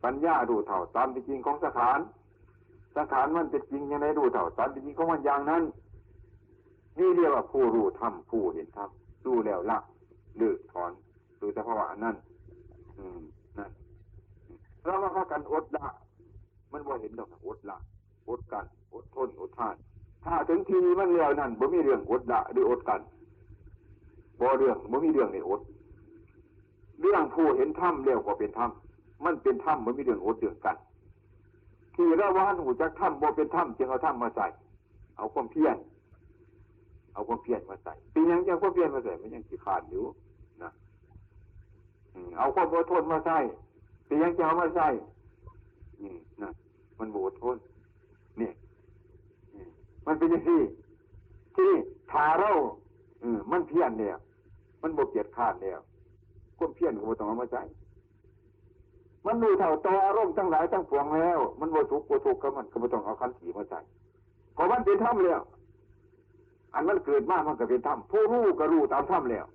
ปัญญารู้เท่าตามเป็นจริงของสังขารมันเป็นจริงยังไงรู้เท่าตามเป็นจริงของมันอย่างนั้นนี่เรียกว่าผู้รู้ธรรมผู้เห็นธรรมรู้แล้วละเลิกถอนดูสภาวะนั่นนั่นแล้วว่ากันอดละมันบ่เห็นดอกอดละอดกันอดทนอดทานถ้าถึงทีมันแล้วนั่นบ่มีเรื่องอดละหรืออดกันบ่มีเรื่องในอดเรื่องผู้เห็นธรรมแล้วก็เป็นธรรมมันเป็นธรรมบ่มีเรื่องอดเรื่องกันที่ระวานหูจักธรรมบ่เป็นธรรมจึงเอาธรรมมาใส่เอาความเพียรมาใส่ปียังจะความเพียรมาใส่มันยังขี้ขาดอยู่นะเอาความอดทนมาใส่ปียังจะเอามาใส่นะมันอดทนนี่มันเป็นอย่างนี้ที่ถ้าเรามันเพียรเนี่ยมันบ่เกียจข้านแล้วความเพียรก็บ่ต้องเอามาใส่มันรู้เท่าต่ออารมณ์ทั้งหลายทั้งปวงแล้วมันบ่ทุกข์กับมันก็บ่ต้องเอาคันสีมาใส่เพราะมันเป็นธรรมแล้วอันมันเกิดมามันก็เป็นธรรมผู้รู้ก็รู้ตามธรรมแล้ว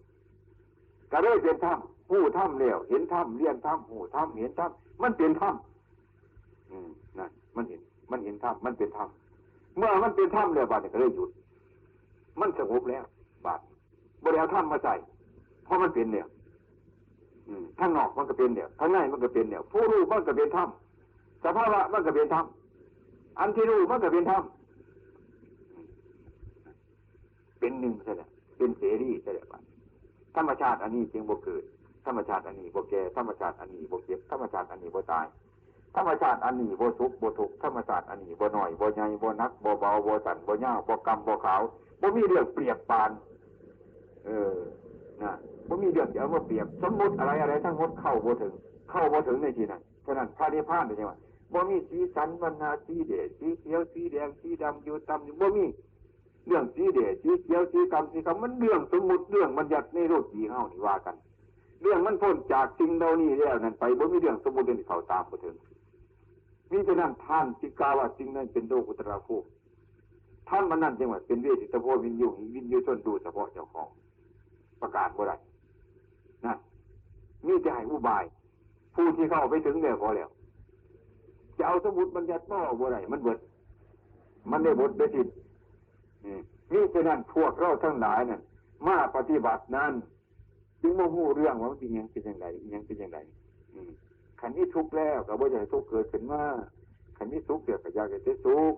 ก็เลยเป็นธรรมผู้ธรรมแล้วเห็นธรรมเรียนธรรมหูธรรมเห็นธรรมมันเป็นธรรมนั่นมันเห็นธรรมมันเป็นธรรมเมื่อมันเป็นธรรมแล้วบาดนี้ก็เลยหยุดมันสงบแล้วบาดบ่ได้เอาธรรมมาใส่เพราะมันเป็นแล้วข้างนอกมันก็เป็นเดี่ยวข้างในมันก็เป็นเดี่ยวผู้รู้มันก็เป็นธรรมสภาวะมันก็เป็นธรรมอันที่รู้มันก็เป็นธรรมเป็นหนึ่งใช่ไหมเป็นเสรีใช่ไหมธรรมชาติอันนี้จึงบ่เกิดธรรมชาติอันนี้บ่แก่ธรรมชาติอันนี้บ่เจ็บธรรมชาติอันนี้บ่ตายธรรมชาติอันนี้บ่สุขบ่ทุกข์ธรรมชาติอันนี้บ่น้อยบ่ใหญ่บ่นักบ่เบาบ่สั่นบ่ยาวบ่กำบ่ขาวบ่มีเรื่องเปรียบปานนะบ่มีเรื่องจะเอามาเปรียบสมมุติอะไรทั้งหมดเข้าบ่ถึงในที่นั้นฉะนั้นพระนิพพานเป็นจังว่าบ่มีสีสันวรรณะสีแดงสีเขียวสีแดงสีดำอยู่ต่ำอยู่บ่มีเรื่องสีแดงสีเขียวสีดำมันเรื่องสมมุติเรื่องบัญญัติในโลกสีเฮานี่ว่ากันเรื่องมันพ้นจากสิ่งเหล่านี้แล้วนั่นไปบ่มีเรื่องสมมุติที่เข้าตามบ่ถึงมีฉะนั้นท่านสิกล่าวว่าสิ่งนั้นเป็นโลกุตระภูมิท่านมันนั่นจังว่าเป็นเวทิตโพวินยูชนดูเฉพาะเจ้าของประกาศบ่ได้นั่นมีจะให้อุบายผู้ที่เข้าไปถึงแล้วพอแล้วจะเอาสมุดบัญญัติมาบ่ได้มันเบิดมันได้บทได้ทิศนี่ฉะนั้นพวกเราทั้งหลายนั่นมาปฏิบัตินั้นจึงมาฮู้เรื่องว่ามันเป็นยังเป็นอย่างไรขันนี้ทุกข์แล้วก็บ่อยากให้ทุกข์เกิดขึ้นมาขันนี้สุขเดี๋ยวก็อยากให้สุข